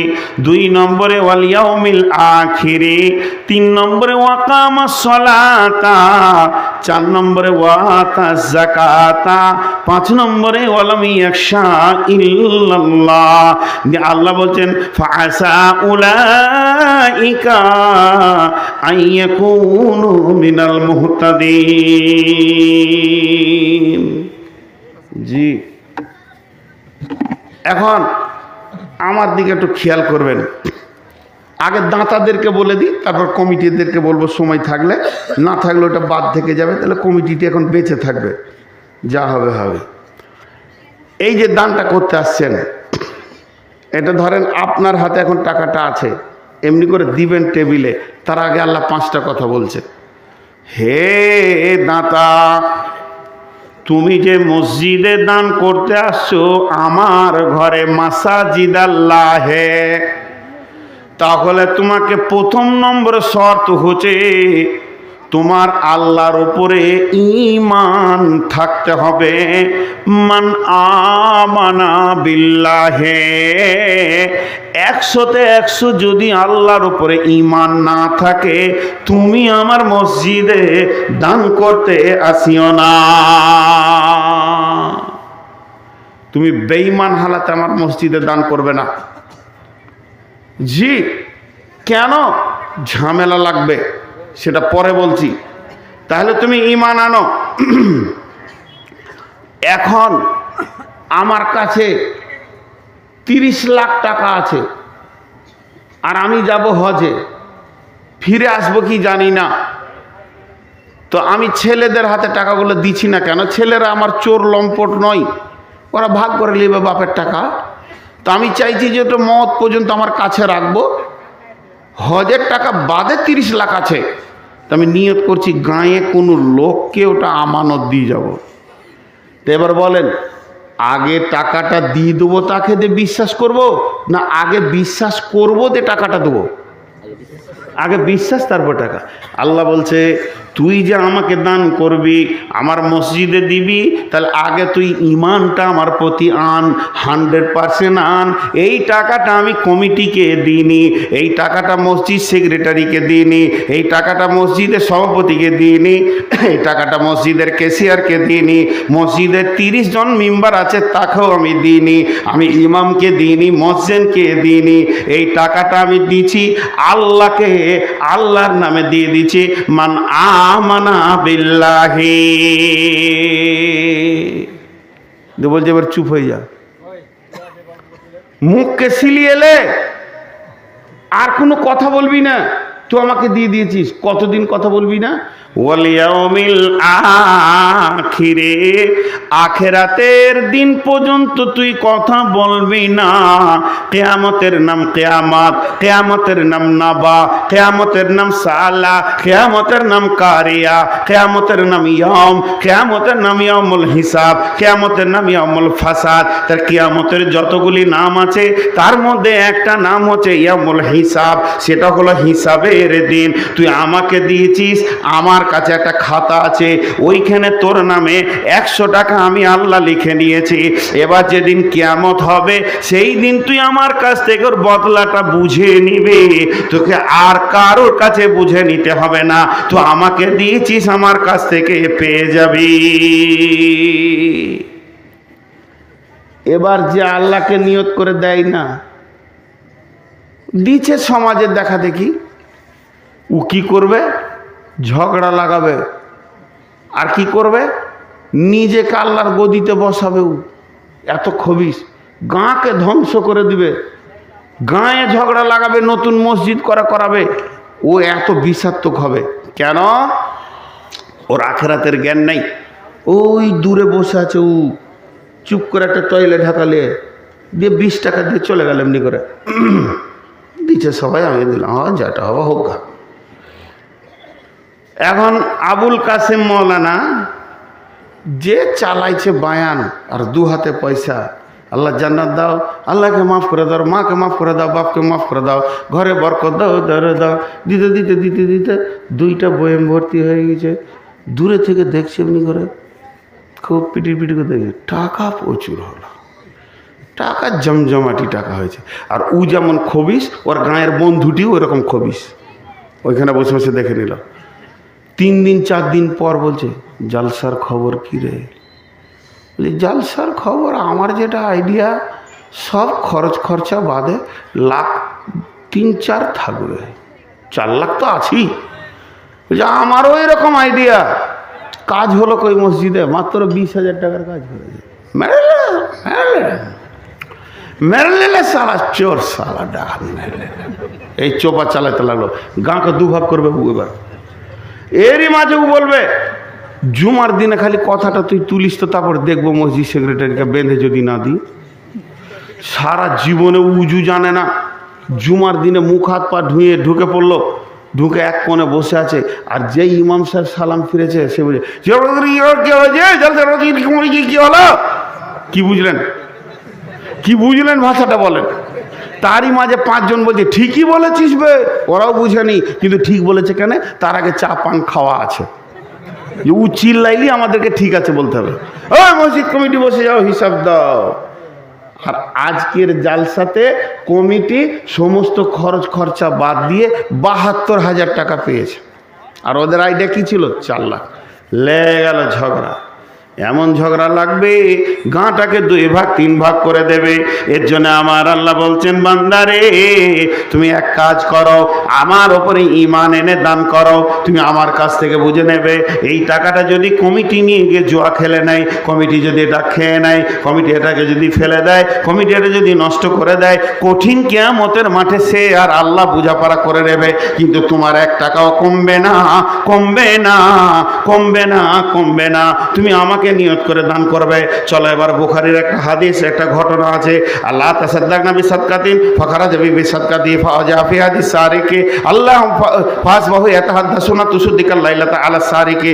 2 নম্বরে ওয়াল ইয়াউমিল আখিরি, 3 নম্বরে ওয়াকামাস সালাতা, 4 নম্বরে ওয়াতাজ যাকাতা, 5 নম্বরে ওয়ালাম ইয়াখশা ইল্লাল্লাহ। আল্লাহ বলছেন ফাআসা উলাইকা আইয়াকুনু মিনাল মুহতাদিন। জি, এখন আমার দিকে একটু খেয়াল করবেন। আগে দাঁতাদেরকে বলে দিই, তারপর কমিটিদেরকে বলবো সময় থাকলে, না থাকলে ওটা বাদ থেকে যাবে, তাহলে কমিটিটি এখন বেঁচে থাকবে, যা হবে হবে। এই যে দানটা করতে আসছেন, এটা ধরেন আপনার হাতে এখন টাকাটা আছে, এমনি করে দিবেন টেবিলে, তার আগে আল্লাহ 5টা কথা বলছে। হে দাতা, তুমি যে মসজিদে দান করতে আসছো, আমার ঘরে মাসাজিদাল্লাহে, তাহলে তোমাকে 1 নম্বর শর্ত হচ্ছে তোমার আল্লাহর উপরে ঈমান থাকতে হবে। মান আমানা বিল্লাহে, 100তে 100 যদি আল্লাহর উপরে ঈমান না থাকে, তুমি আমার মসজিদে দান করতে আসিও না। তুমি বেঈমান হালাতে আমার মসজিদে দান করবে না। জি, কেন? ঝামেলা লাগবে, সেটা পরে বলছি। তাহলে তুমি ঈমান আনো। এখন আমার কাছে 30 লাখ টাকা আছে, আর আমি যাব হজে, ফিরে আসবো কি জানি না, তো আমি ছেলেদের হাতে টাকাগুলো দিচ্ছি না কেন? ছেলেরা আমার চোর লম্পট নয়, ওরা ভাগ করে নেবে বাপের টাকা। তো আমি চাইছি যে ওটা মত পর্যন্ত আমার কাছে রাখবো, হজের টাকা বাদে 30 লাখ আছে, তো আমি নিয়ত করছি গাঁয়ে কোনো লোককে ওটা আমানত দিয়ে যাব। তো এবার বলেন, আগে টাকাটা দিয়ে দেবো তাকে দিয়ে বিশ্বাস করব, না আগে বিশ্বাস করবো দিয়ে টাকাটা দেবো? আগে বিশ্বাস, তারপর টাকা। আল্লাহ বলছে তুই যে আমাকে দান করবি, আমার মসজিদে দিবি, তাহলে আগে তুই ঈমানটা আমার প্রতি আন, 100% আন। এই টাকাটা আমি কমিটিকে দিইনি, এই টাকাটা মসজিদ সেক্রেটারিকে দিইনি, এই টাকাটা মসজিদের সভাপতিকে দিইনি, এই টাকাটা মসজিদের ক্যাশিয়ারকে দিইনি, মসজিদের 30 জন মেম্বার আছে তাকেও আমি দিইনি, আমি ইমামকে দিইনি, মসজিদকে দিইনি। এই টাকাটা আমি দিচ্ছি আল্লাহকে, আল্লাহর নামে দিয়ে দিচ্ছি। মান আমানা বিল্লাহি। বলছে এবার চুপ হয়ে যা, মুখকে সিলিয়ে এলে, আর কোনো কথা বলবি না। তুই আমাকে দিয়ে দিয়েছিস, কতদিন কথা বলবি না? ওয়াল ইয়াউমিল আখিরে, আখিরাতের দিন পর্যন্ত তুই কথা বলবি না। কিয়ামতের নাম কিয়ামত, কিয়ামতের নাম নাবা, কিয়ামতের নাম সালা, কিয়ামতের নাম কারিয়া, কিয়ামতের নাম ইয়াউম, কিয়ামতের নাম ইয়াউমুল হিসাব, কিয়ামতের নাম ইয়াউমুল ফাসাদ। তার কিয়ামতের যতগুলি নাম আছে তার মধ্যে একটা নাম হচ্ছে ইয়াউমুল হিসাব, সেটা হলো হিসাবের দিন। তুই আমাকে দিয়েছিস, আমার কাছে একটা খাতা আছে, ওইখানে তোর নামে 100 টাকা আমি আল্লাহ লিখে নিয়েছি। এবার যেদিন কিয়ামত হবে সেই দিন তুই আমার কাছ থেকে ওর বদলাটা বুঝে নিবে, তোকে আর কারোর কাছে বুঝে নিতে হবে না। তো আমাকে দিয়েছিস, আমার কাছ থেকে পেয়ে যাবি। এবার যে আল্লাহকে নিয়ত করে দেয় না, দিচ্ছে সমাজের দেখা দেখি, ও কি করবে? ঝগড়া লাগাবে, আর কি করবে? নিজেকে আল্লাহর গদিতে বসাবে। ও এত খবিস, গাঁকে ধ্বংস করে দিবে, গাঁয়ে ঝগড়া লাগাবে, নতুন মসজিদ করাবে। ও এত বিষাক্তক হবে কেন? ওর আখেরাতের জ্ঞান নাই। ওই দূরে বসে আছে, ও চুপ করে একটা টয়লেট ঢাকালে দিয়ে 20 টাকা দিয়ে চলে গেল এমনি করে, দিচ্ছে সবাই, আমি দিলাম, হ্যাঁ যেটা হবে হোক। এখন আবুল কাসেম মৌলানা যে চালাইছে বায়ান, আর 2 হাতে পয়সা, আল্লাহ জান্নাত দাও, আল্লাহকে মাফ করে দাও, মাকে মাফ করে দাও, বাপকে মাফ করে দাও, ঘরে বরকত দাও, দরে দাও, দিতে দিতে দিতে দিতে 2টা বয়াম ভর্তি হয়ে গেছে। দূরে থেকে দেখছি এমনি করে, খুব পিটির পিটি করে দেখি, টাকা প্রচুর হলো, টাকা জমজমাটি টাকা হয়েছে। আর ও যেমন খবিস, ওর গাঁয়ের বন্ধুটিও ওরকম খবিস, ওইখানে বসে বসে দেখে নিল। 3 দিন 4 দিন পর বলছে, জালসার খবর কী রে? বলি, জালসার খবর আমার যেটা আইডিয়া, সব খরচ খরচা বাদে লাখ 3-4 থাকবে, 4 লাখ তো আছেই। বলছে আমারও এরকম আইডিয়া। কাজ হলো কই মসজিদে, মাত্র 20,000 টাকার কাজ হয়েছে। মেরে সালা চোর, সালা ডাকাত মেরে এই চোপা চালাতে লাগলো। গাঁকে দুভাগ করবে এবার। এরই মাঝে ও বলবে, জুমার দিনে খালি কথাটা তুই তুলিস তো, তারপর দেখবো মসজিদ সেক্রেটারিকে বেঁধে যদি না দিই। সারা জীবনে উজু জানে না, জুমার দিনে মুখ হাত পা ধুয়ে ঢুকে পড়লো, ঢুকে এক কোণে বসে আছে। আর যেই ইমাম সাহেব সালাম ফিরেছে, সে বলছে কি হলো, কি বুঝলেন, কি বুঝলেন, ভাষাটা বলেন। তারই মাঝে 5 জন বলছে ঠিকই বলেছিস বে, ওরাও বুঝেনি, কিন্তু ঠিক বলেছে কেন, তার আগে চা পান খাওয়া আছে। ও চিল্লাইলি আমাদেরকে ঠিক আছে বলতে হবে, ও মসজিদ কমিটি বসে যাও, হিসাব দাও। আর আজকের জালসাতে কমিটি সমস্ত খরচ খরচা বাদ দিয়ে 72,000 টাকা পেয়েছে। আর ওদের আইডিয়া কি ছিল, 4 লাখ। লেগে গেল ঝগড়া, এমন ঝগড়া লাগবে গাঁটাকে 2 ভাগ 3 ভাগ করে দেবে। এর জন্য আমার আল্লাহ বলছেন, বান্দারে তুমি এক কাজ করো, আমার ওপরে ঈমান এনে দান করো। তুমি আমার কাছ থেকে বুঝে নেবে, এই টাকাটা যদি কমিটি নিয়ে গিয়ে জুয়া খেলে নেয়, কমিটি যদি এটা খেয়ে নেয়, কমিটি এটাকে যদি ফেলে দেয়, কমিটি এটা যদি নষ্ট করে দেয়, কঠিন কিয়ামতের মাঠে সে আর আল্লাহ বোঝাপড়া করে নেবে। কিন্তু তোমার 1 টাকাও কমবে না, কমবে না, কমবে না, কমবে না। তুমি আমাকে নিয়ত করে দান করবে। চলো এবার বুখারীর একটা হাদিস, একটা ঘটনা আছে। আল্লাহ তাসাদ্দাকনা বিসাদকাতিন ফাখারাজ বিসাদকাতি ফাজা ফি হাদিস সারিকে আল্লাহ ফাসবাহু ইয়াতাহাদ্দাসুনা তুসদ্দিকাল লাইলাতা আলা সারিকে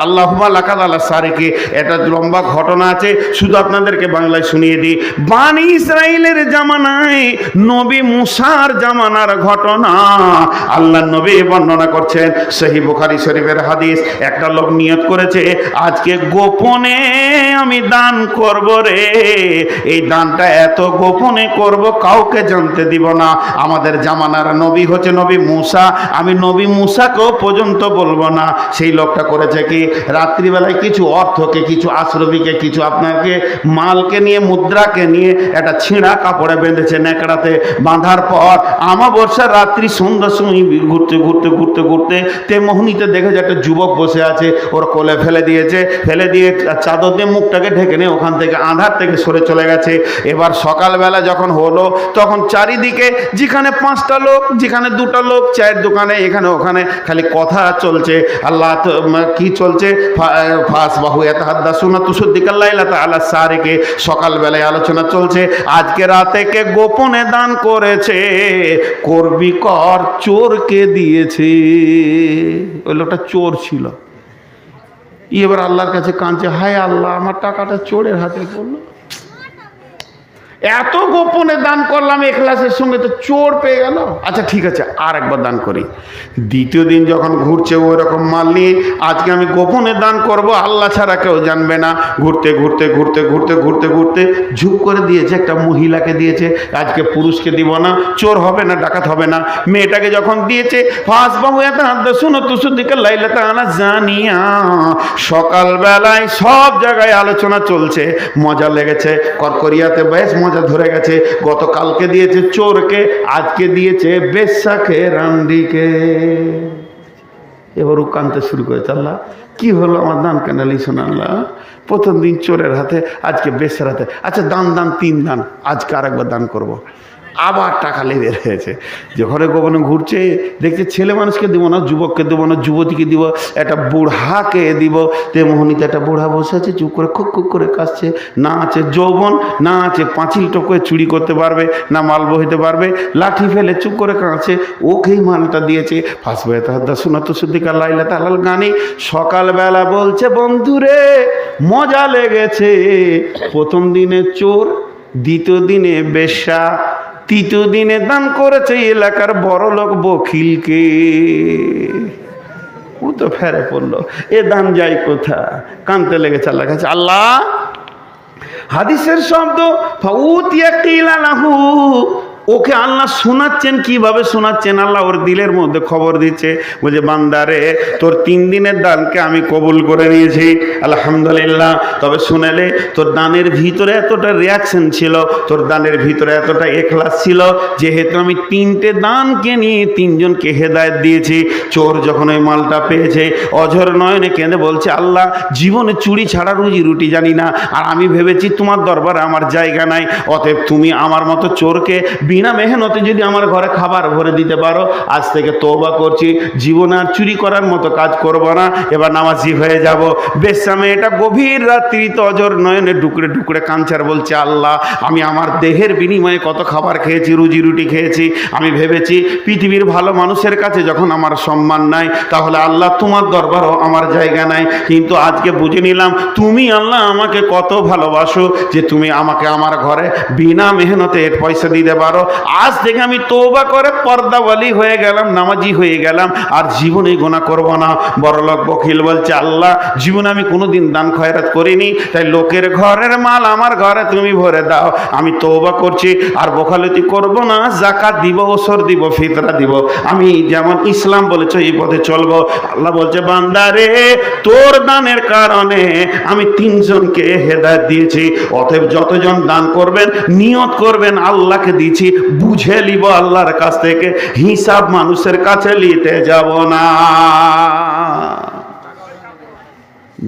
আল্লাহুম্মা লাকাদ আলা সারিকে। এটা লম্বা ঘটনা আছে, শুধু আপনাদেরকে বাংলায় শুনিয়ে দিই। বানি ইসরাইলের জামানায় নবী মুসার জামানার ঘটনা আল্লাহর নবী বর্ণনা করছেন। সহিহ বুখারী শরীফের হাদিস। একটা লোক নিয়ত করেছে, আজকে গোপনে আমি দান করব রে, এই দানটা এত গোপনে করব, কাউকে জানতে দিব না। আমাদের জামানার নবী হচ্ছে নবী মুসা, আমি নবী মুসাকেও পর্যন্ত বলবো না। সেই লোকটা করেছে কি, রাত্রিবেলায় কিছু অর্থকে, কিছু আশ্রবিকে, কিছু আপনাকে মালকে নিয়ে, মুদ্রাকে নিয়ে একটা ছিঁড়া কাপড়ে বেঁধেছে, নেকড়াতে বাঁধার পর আমাবস্যার রাত্রি সন্ধ্যার সময় ঘুরতে ঘুরতে ঘুরতে ঘুরতে তেমোহনীতে দেখে যে একটা যুবক বসে আছে, ওর কোলে ফেলে দিয়েছে, ফেলে দিয়ে চাদর দিয়ে মুখটাকে ঢেকে নিয়ে ওখান থেকে আঁধার থেকে সরে চলে গেছে। এবার সকালবেলা যখন হলো, তখন চারিদিকে যেখানে 5টা লোক, যেখানে 2টা লোক, চায়ের দোকানে এখানে ওখানে খালি কথা চলছে। আল্লাহ কি চলছে, ফাসবাহু ইয়াতাহাদ্দাসুনা তুসদ্দিকাল লাইলাতা আলা সারিকে। সকালবেলায় আলোচনা চলছে, আজকে রাতে কে গোপনে দান করেছে, করবি কর, চোরকে দিয়েছে। ওই লোকটা চোর ছিল। এবার আল্লাহর কাছে কাঁদছে, হায় আল্লাহ, আমার টাকাটা চোরের হাতে পড়লো, এত গোপনে দান করলাম এখলাসের সঙ্গে, তো চোর পেয়ে গেল। আচ্ছা ঠিক আছে, আর একবার দান করি। দ্বিতীয় দিন যখন ঘুরছে ওই রকম মাল নিয়ে, আজকে আমি গোপনে দান করব, আল্লাহ ছাড়া কেউ জানবে না। ঘুরতে ঘুরতে ঘুরতে ঘুরতে ঘুরতে ঘুরতে ঝুপ করে দিয়েছে, একটা মহিলাকে দিয়েছে। আজকে পুরুষকে দিব না, চোর হবে না, ডাকাত হবে না। মেয়েটাকে যখন দিয়েছে, ফাসবাহু ইয়াতাহাদ্দাসুনা তুসদ্দিকাল লাইলাতা আলা জানিয়া। সকালবেলায় সব জায়গায় আলোচনা চলছে, মজা লেগেছে, করকরিয়াতে বেশ মজা ধরে গেছে। গতকালকে দিয়েছে চোরকে, আজকে দিয়েছে বেশ্যাকে, রান্ডিকে। এবার ও কানতে শুরু করেছে, আল্লাহ কি হলো, আমার দান কেন লিখুন আল্লাহ, প্রথম দিন চোরের হাতে, আজকে বেশ্যার হাতে। আচ্ছা দান 3 দান, আজকে আর একবার দান করবো। আবার টাকা লেগে রয়েছে। যে ঘরে গোপনে ঘুরছে, দেখছে ছেলে মানুষকে দিব না, যুবককে দেবো না, যুবতীকে দিব, একটা বুড়াকে দিব। তেমোহনীতে একটা বুড়া বসে আছে, চুপ করে খুব খুব করে কাশছে। না আছে যৌবন, না আছে পাঁচিল টোকে চুরি করতে পারবে, না মাল বহিতে পারবে, লাঠি ফেলে চুপ করে কাঁদছে। ওকেই মালটা দিয়েছে। ফাসবাহু ইয়াতাহাদ্দাসুনা তুসদ্দিকাল লাইলাতা আলাল গানি। সকালবেলা বলছে, বন্ধুরে মজা লেগেছে, প্রথম দিনে চোর, দ্বিতীয় দিনে বেশ্যা, তৃতীয় দিনে দান করেছে এলাকার বড় লোক বকিলকে। ও তো ফেরে পড়লো, এ দান যায় কোথা, কানতে লেগেছে আল্লাহ কাছে। আল্লাহ হাদিসের শব্দ ফাউতিয়া কিলা লাহু, ওকে আল্লাহ শোনাচ্ছেন। কিভাবে শোনাচ্ছেন? আল্লাহ ওর দিলের মধ্যে খবর দিচ্ছে, বলছে বান্দারে তোর 3 দিনের দানকে আমি কবুল করে নিয়েছি, আলহামদুলিল্লাহ। তবে শুনেলে তোর দানের ভিতরে এতটা রিয়াকশন ছিল, তোর দানের ভিতরে এতটা এখলাস ছিল, যেহেতু আমি 3টে দানকে নিয়ে 3 জনকে হেদায়েত দিয়েছি। চোর যখন ওই মালটা পেয়েছে অঝর নয়নে কেঁদে বলছে, আল্লাহ জীবনে চুরি ছাড়া রুজি রুটি জানি না, আর আমি ভেবেছি তোমার দরবারে আমার জায়গা নাই, অতএব তুমি আমার মতো চোরকে বিনা মেহনতে যদি আমার ঘরে খাবার ভরে দিতে পারো, আজ থেকে তওবা করছি, জীবনে আর চুরি করার মতো কাজ করব না, এবার নামাজি হয়ে যাব। বেশ্যামে এটা গভীর রাত্রিতে অজর নয়নে ডুকরে ডুকরে কাঞ্চার বলছে, আল্লাহ আমি আমার দেহের বিনিময়ে কত খাবার খেয়েছি, রুজি রুটি খেয়েছি, আমি ভেবেছি পৃথিবীর ভালো মানুষের কাছে যখন আমার সম্মান নাই, তাহলে আল্লাহ তোমার দরবারও আমার জায়গা নাই। কিন্তু আজকে বুঝে নিলাম তুমি আল্লাহ আমাকে কত ভালোবাসো, যে তুমি আমাকে আমার ঘরে বিনা মেহনতে পয়সা দিতে পারো। আজ থেকে আমি তওবা করে পর্দাওয়ালি হয়ে গেলাম, নামাজি হয়ে গেলাম, আর জীবনে গুনাহ করব না। বড়লোক বখিল বলছে, আল্লাহ জীবনে আমি কোনোদিন দান খয়রাত করিনি, তাই লোকের ঘরের মাল আমার ঘরে তুমি ভরে দাও, আমি তওবা করছি, আর বখালতি করব না, যাকাত দিব, ওসর দিব, ফিতরা দিব, আমি যেমন ইসলাম বলেছে এই পথে চলবো। আল্লাহ বলছে, বান্দারে তোর দানের কারণে আমি 3 জনকে হেদায়েত দিয়েছি, অতএব যতজন দান করবেন নিয়ত করবেন আল্লাহকে দিয়েছি, বুঝে লিব আল্লাহর কাছ থেকে, হিসাব মানুষের কাছে নিতে যাব না।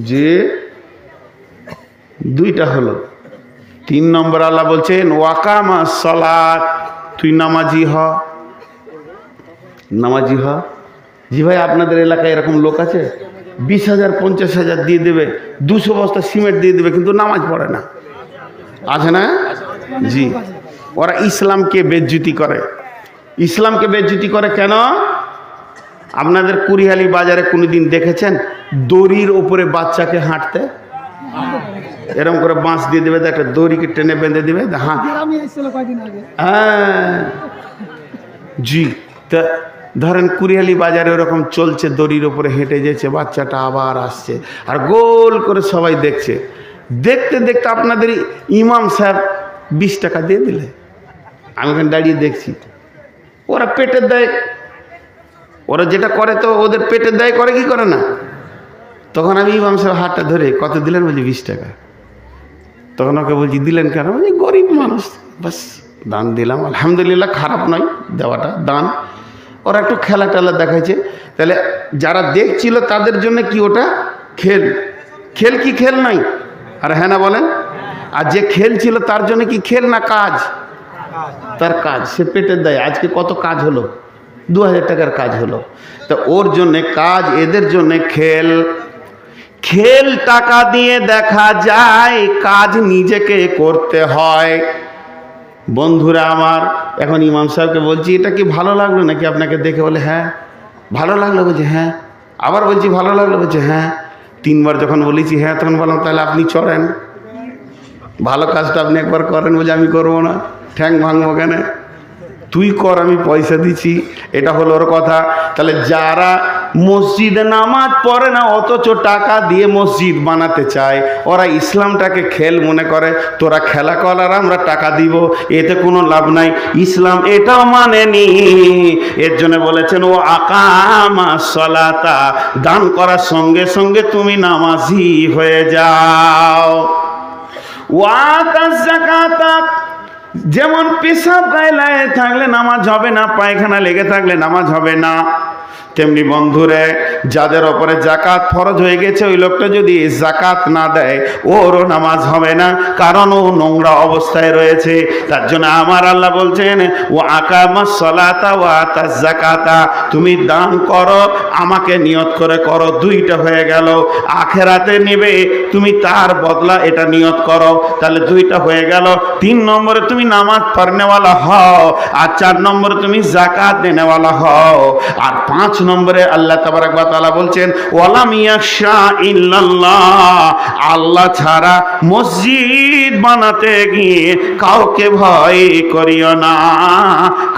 যে 2টা হলো। 3 নম্বর আল্লাহ বলছেন ওয়াকামাস সালাত, তুই নামাজি হ, নামাজি হ। জি ভাই, আপনাদের এলাকায় এরকম লোক আছে 20,000 50,000 দিয়ে দেবে, 200 বস্তা সিমেন্ট দিয়ে দেবে, কিন্তু নামাজ পড়ে না, আছে না? জি, ওরা ইসলামকে বেজ্জতি করে। ইসলামকে বেজ্জতি করে কেন? আপনাদের কুড়িহালি বাজারে কোনোদিন দেখেছেন দড়ির ওপরে বাচ্চাকে হাঁটতে? এরকম করে বাঁশ দিয়ে দেবে, একটা দড়িকে টেনে বেঁধে দেবে, হ্যাঁ জি। তা ধরেন কুড়িহালি বাজারে ওরকম চলছে, দড়ির ওপরে হেঁটে যেছে বাচ্চাটা, আবার আসছে, আর গোল করে সবাই দেখছে। দেখতে দেখতে আপনাদের ইমাম সাহেব 20 টাকা দিয়ে দিলে, আমি ওখানে দাঁড়িয়ে দেখছি। ওরা পেটের দায়, ওরা যেটা করে তো ওদের পেটের দায় করে কি করে না। তখন আমি ইমাম সাহেব হাতটা ধরে, কত দিলেন? বলছি 20 টাকা। তখন ওকে বলছি দিলেন কেন? বলছি গরিব মানুষ, বাস দান দিলাম, আলহামদুলিল্লাহ, খারাপ নয় দেওয়াটা, দান। ওরা একটু খেলা টেলা দেখাইছে, তাহলে যারা দেখছিল তাদের জন্য কি ওটা খেল? খেল কি খেল নাই? আর হ্যাঁ না বলেন? আর যে খেলছিল তার জন্য কি খেল না কাজ? তার কাজ, সে পেটের দায়। আজকে কত কাজ হলো? 2000 টাকার কাজ হলো। তো ওর জন্যে কাজ, এদের জন্যে খেল। খেল টাকা দিয়ে দেখা যায়, কাজ নিজেকে করতে হয়। বন্ধুরা আমার, এখন ইমাম সাহেবকে বলছি, এটা কি ভালো লাগলো নাকি আপনাকে দেখে? বলে হ্যাঁ ভালো লাগলো। বলছে হ্যাঁ। আবার বলছি ভালো লাগলো। বলছে হ্যাঁ। 3 বার যখন বলেছি হ্যাঁ, তখন বললাম তাহলে আপনি চড়েন, ভালো কাজটা আপনি একবার করেন। বলছে আমি করবো না, ঠ্যাং ভাঙবো কেন? তুই কর, আমি পয়সা দিচ্ছি। এটা হলো ওর কথা। তাহলে যারা মসজিদে নামাজ পড়ে না অথচ টাকা দিয়ে মসজিদ বানাতে চায়, ওরা ইসলামটাকে খেল মনে করে। তোরা খেলা কর আর আমরা টাকা দিব, এতে কোনো লাভ নাই। ইসলাম এটাও মানেনি। এর জন্য বলেছেন ও আকামাস সালাতা, দান করার সঙ্গে সঙ্গে তুমি নামাজি হয়ে যাও। ওয়াতাজ যাকাতা, যেমন পেশাব গায়ে থাকলে নামাজ হবে না, পায়খানা লেগে থাকলে নামাজ হবে না, তেমনি বন্ধুরে যাদের ওপরে জাকাত ফরজ হয়ে গেছে, ওই লোকটা যদি জাকাত না দেয় ওরও নামাজ হবে না, কারণ ও নোংরা অবস্থায় রয়েছে। তার জন্য আমার আল্লাহ বলছেন ও আকামাস সালাতা ওয়া আতাজ যাকাতা, তুমি দান করো, আমাকে নিয়ত করে করো। 2টা হয়ে গেল। আখেরাতে নেবে তুমি, তার বদলা এটা নিয়ত করো, তাহলে 2টা হয়ে গেল। 3 নম্বরে তুমি নামাজ পড়নেওয়ালা হও, আর 4 নম্বরে তুমি জাকাত দেনেওয়ালা হও, আর 5 নম্বরে আল্লাহ তাবারাক ওয়া তাআলা বলছেন ওয়ালাম ইয়াখশা ইল্লাল্লাহ, আল্লাহ ছাড়া মসজিদ বানাতে গিয়ে কাউকে ভয় করিও না,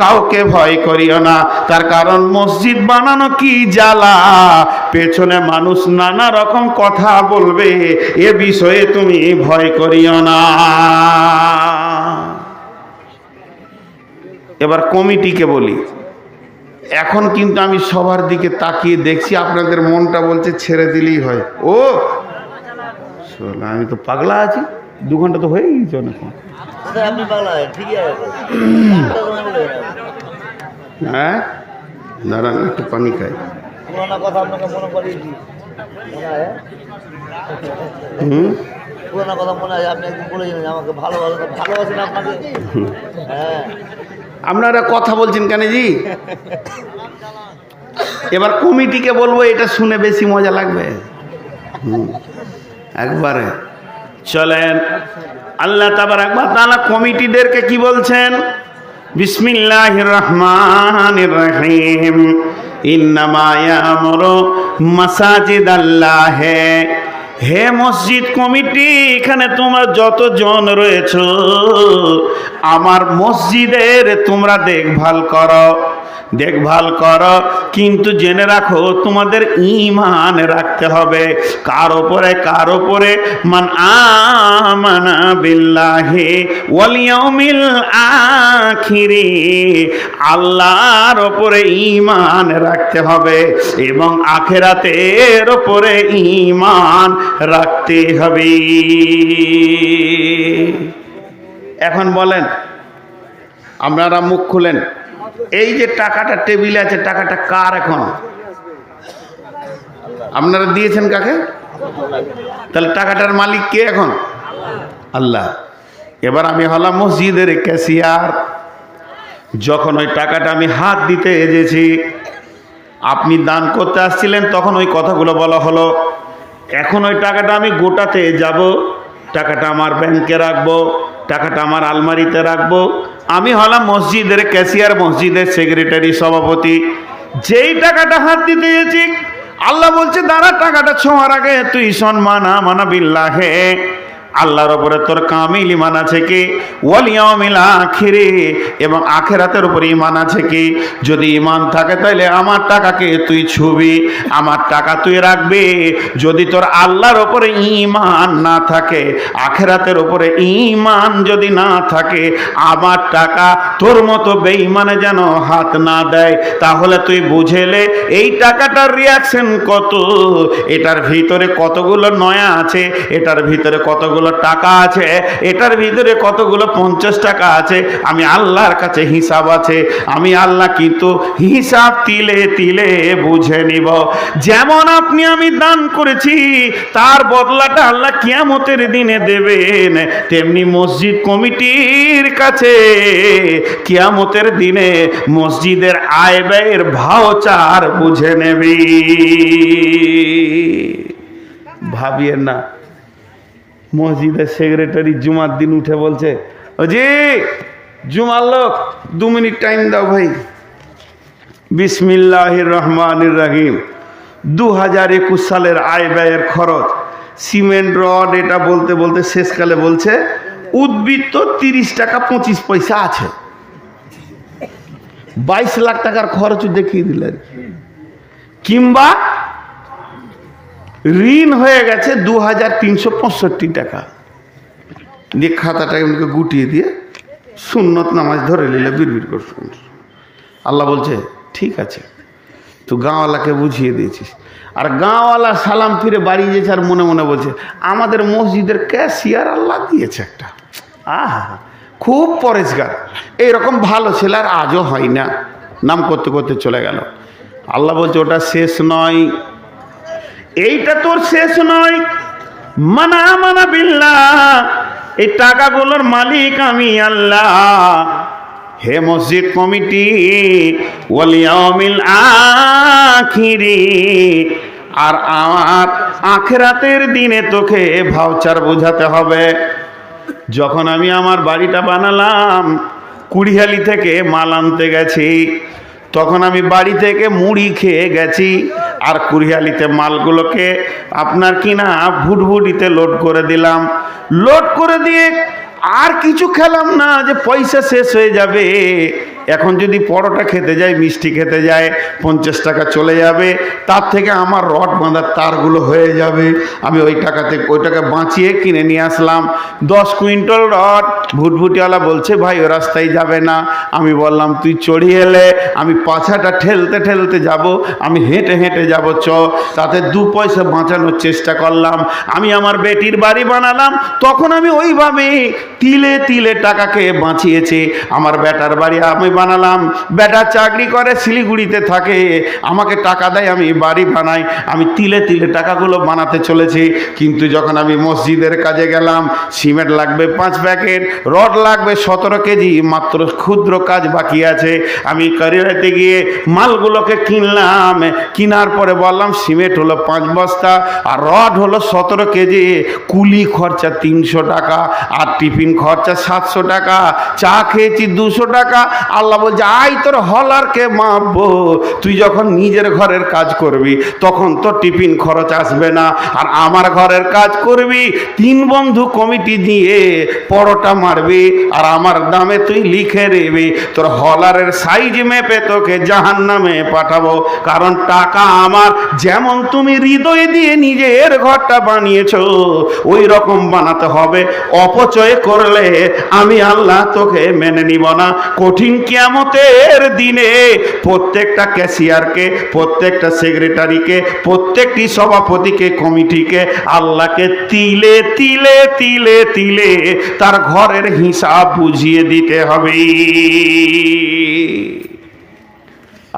কাউকে ভয় করিও না। তার কারণ মসজিদ বানানো কি জ্বালা, পেছনে মানুষ নানা রকম কথা বলবে, এ বিষয়ে তুমি ভয় করিও না। এবার কমিটিকে বলি, এখন কিন্তু আমি সবার দিকে তাকিয়ে দেখছি, আপনাদের মনটা বলছে ছেড়ে দিলেই হয়। ও আমি তো পাগলা আছি, 2 ঘন্টা তো হয়ে গেছে অনেক। হ্যাঁ দাঁড়ান একটু পানি খাই। আপনারা কথা বলছেন কেন জি? এবার কমিটিকে বলবো, এটা শুনে বেশি মজা লাগবে। একবারে চলেন, আল্লাহ তাবারক ওয়া তাআলা কমিটিদেরকে কি বলছেন? বিসমিল্লাহির রহমানির রহিম, ইন্নামা ইয়ামুরু মাসাজিদাল্লাহ, হে মসজিদ কমিটি, এখানে তোমরা যতজন রয়েছো আমার মসজিদের তোমরা দেখভাল করো, দেখভাল করো, কিন্তু জেনে রাখো তোমাদের ঈমান রাখতে হবে। কার ওপরে? কার ওপরে? মান আমানা বিল্লাহি ওয়াল ইয়াউমিল আখিরি, আল্লাহর ওপরে ঈমান রাখতে হবে এবং আখিরাতের ওপরে ঈমান রাখতে হবে। এখন বলেন, আপনারা মুখ খুলেন, এই যে টাকাটা টেবিলে আছে, টাকাটা কার? এখন আপনারা দিয়েছেন কাকে? তাহলে টাকাটার মালিক কে এখন? আল্লাহ। এবার আমি হলাম মসজিদের ক্যাশিয়ার। যখন ওই টাকাটা আমি হাত দিতে এসেছি, আপনি দান করতে আসছিলেন, তখন ওই কথাগুলো বলা হলো। এখন ওই টাকাটা আমি গোটাতে যাব, টাকাটা আমার ব্যাংকে রাখবো, টাকাটা আমার আলমারিতে রাখবো। আমি হলাম মসজিদের ক্যাশিয়ার, মসজিদের সেক্রেটারি, সভাপতি। যেই টাকাটা হাত দিতে গেছি, আল্লাহ বলছে দাঁড়া, টাকাটা ছোঁয়ার আগে তুই সম্মান আমানা বিল্লাহে, আল্লাহর ওপরে তোর কামিল ঈমান আছে কি? ওয়াল ইয়াউমিল আখিরে, এবং আখিরাতের উপরে ঈমান আছে কি? যদি ঈমান থাকে তাহলে আমার টাকাকে তুই ছুবি, আমার টাকা তুই রাখবি। যদি তোর আল্লাহর ওপরে ঈমান না থাকে, আখিরাতের উপরে ঈমান যদি না থাকে, আমার টাকা তোর মতো বেঈমানে যেন হাত না দেয়। তাহলে তুই বুঝেলে এই টাকাটার রিয়াকশন কত, এটার ভিতরে কতগুলো নয়া আছে, এটার ভিতরে কতগুলো টাকা আছে, এটার ভিতরে কতগুলো 50 টাকা আছে। আমি আল্লাহর কাছে হিসাব আছে, আমি আল্লাহ কিন্তু হিসাব তিলে তিলে বুঝে নিব। যেমন আপনি আমি দান করেছি, তার বদলাটা আল্লাহ কিয়ামতের দিনে দেবেন, তেমনি মসজিদ কমিটির কাছে কিয়ামতের দিনে মসজিদের আয় ব্যয়ের ভাউচার বুঝে নেবি। ভাবিয়ে না, মসজিদের সেক্রেটারি জুমার দিন উঠে বলছে, ও জি জুমার লোক 2 মিনিট টাইম দাও ভাই। বিসমিল্লাহির রহমানির রহিম, 2021 সালের আয় ব্যয়ের খরচ, সিমেন্ট রড, এটা বলতে বলতে শেষকালে বলছে উদ্বৃত্ত 30 টাকা 25 পয়সা আছে। 22 লাখ টাকার খরচ দেখিয়ে দিলেন। কিংবা ঋণ হয়ে গেছে 2365 টাকা, দিয়ে খাতাটা এমনকে গুটিয়ে দিয়ে সুন্নত নামাজ ধরে নিলে বিড়বিড় করছেন। আল্লাহ বলছে ঠিক আছে, তো গাঁওয়ালাকে বুঝিয়ে দিয়েছিস। আর গাঁওয়ালা সালাম ফিরে বাড়ি যেছে, আর মনে মনে বলছে আমাদের মসজিদের ক্যাশিয়ার আল্লাহ দিয়েছে একটা, আহা খুব পরেশগার, এইরকম ভালো ছেলে আর আজও হয় না। নাম করতে করতে চলে গেল। আল্লাহ বলছে ওটা শেষ নয়, এইটা তোর শেষ নয়। মানা মানা বিল্লাহ, এই টাকাগুলোর মালিক আমি আল্লাহ। হে মসজিদ কমিটি, ওয়াল ইয়াউমিল আখিরি, আর আমার আখিরাতের দিনে তোকে ভাউচার বোঝাতে হবে। যখন আমি আমার বাড়িটা বানালাম, কুড়িহালি থেকে মাল আনতে গেছি, তখন আমি বাড়ি থেকে মুড়ি খেয়ে গেছি, আর কুরিয়ালিতে মালগুলোকে আপনার কিনা ভুটভুটিতে লোড করে দিলাম। লোড করে দিয়ে আর কিছু খেলাম না, যে পয়সা শেষ হয়ে যাবে। এখন যদি পরোটা খেতে যাই, মিষ্টি খেতে যায়, 50 টাকা চলে যাবে। তার থেকে আমার রড বাঁধার তারগুলো হয়ে যাবে। আমি ওই টাকা বাঁচিয়ে কিনে নিয়ে আসলাম 10 কুইন্টাল রড। ভুটভুটিওয়ালা বলছে ভাই ও রাস্তায় যাবে না। আমি বললাম তুই চড়িয়ে এলে, আমি পাছাটা ঠেলতে ঠেলতে যাব, আমি হেঁটে হেঁটে যাব, চ। তাতে 2 পয়সা বাঁচানোর চেষ্টা করলাম। আমি আমার বেটির বাড়ি বানালাম, তখন আমি ওইভাবে তিলে তিলে টাকাকে বাঁচিয়েছি। আমার বেটার বাড়ি আমি বানালাম। বেটা চাকরি করে শিলিগুড়িতে থাকে, আমাকে টাকা দেয়, আমি বাড়ি বানাই। আমি তিলে তিলে টাকাগুলো বানাতে চলেছি। কিন্তু যখন আমি মসজিদের কাজে গেলাম, সিমেন্ট লাগবে 5 প্যাকেট, রড লাগবে 17 কেজি, মাত্র ক্ষুদ্র কাজ বাকি আছে। আমি কারিয়াতে গিয়ে মালগুলোকে কিনলাম। কেনার পরে বললাম সিমেন্ট হলো 5 বস্তা আর রড হলো 17 কেজি। কুলি খরচা 300 টাকা আর টিফিন খরচা 700 টাকা। চা খেয়েছি 200 টাকা। আল্লাহ বলছে আয় তোর হলারকে মাপবো। তুই যখন নিজের ঘরের কাজ করবি তখন তো টিফিন খরচ আসবে না, আর আমার ঘরের কাজ করবি 3 বন্ধু কমিটি দিয়ে পরোটা মারবি, আর আমার দামে তুই লিখে নিবি। তোর হলারের সাইজ মেপে তোকে জাহান্নামে পাঠাবো। কারণ টাকা আমার, যেমন তুমি হৃদয় দিয়ে নিজের ঘরটা বানিয়েছো ওই রকম বানাতে হবে। অপচয় করলে আমি আল্লাহ তোকে মেনে নিব না। কঠিন কিয়ামতের দিনে প্রত্যেকটা ক্যাশিয়ারকে, প্রত্যেকটা সেক্রেটারিকে, প্রত্যেকটি সভাপতিকে, কমিটিকে আল্লাহকে তিলে তিলে তিলে তিলে তার ঘরের হিসাব বুঝিয়ে দিতে হবে।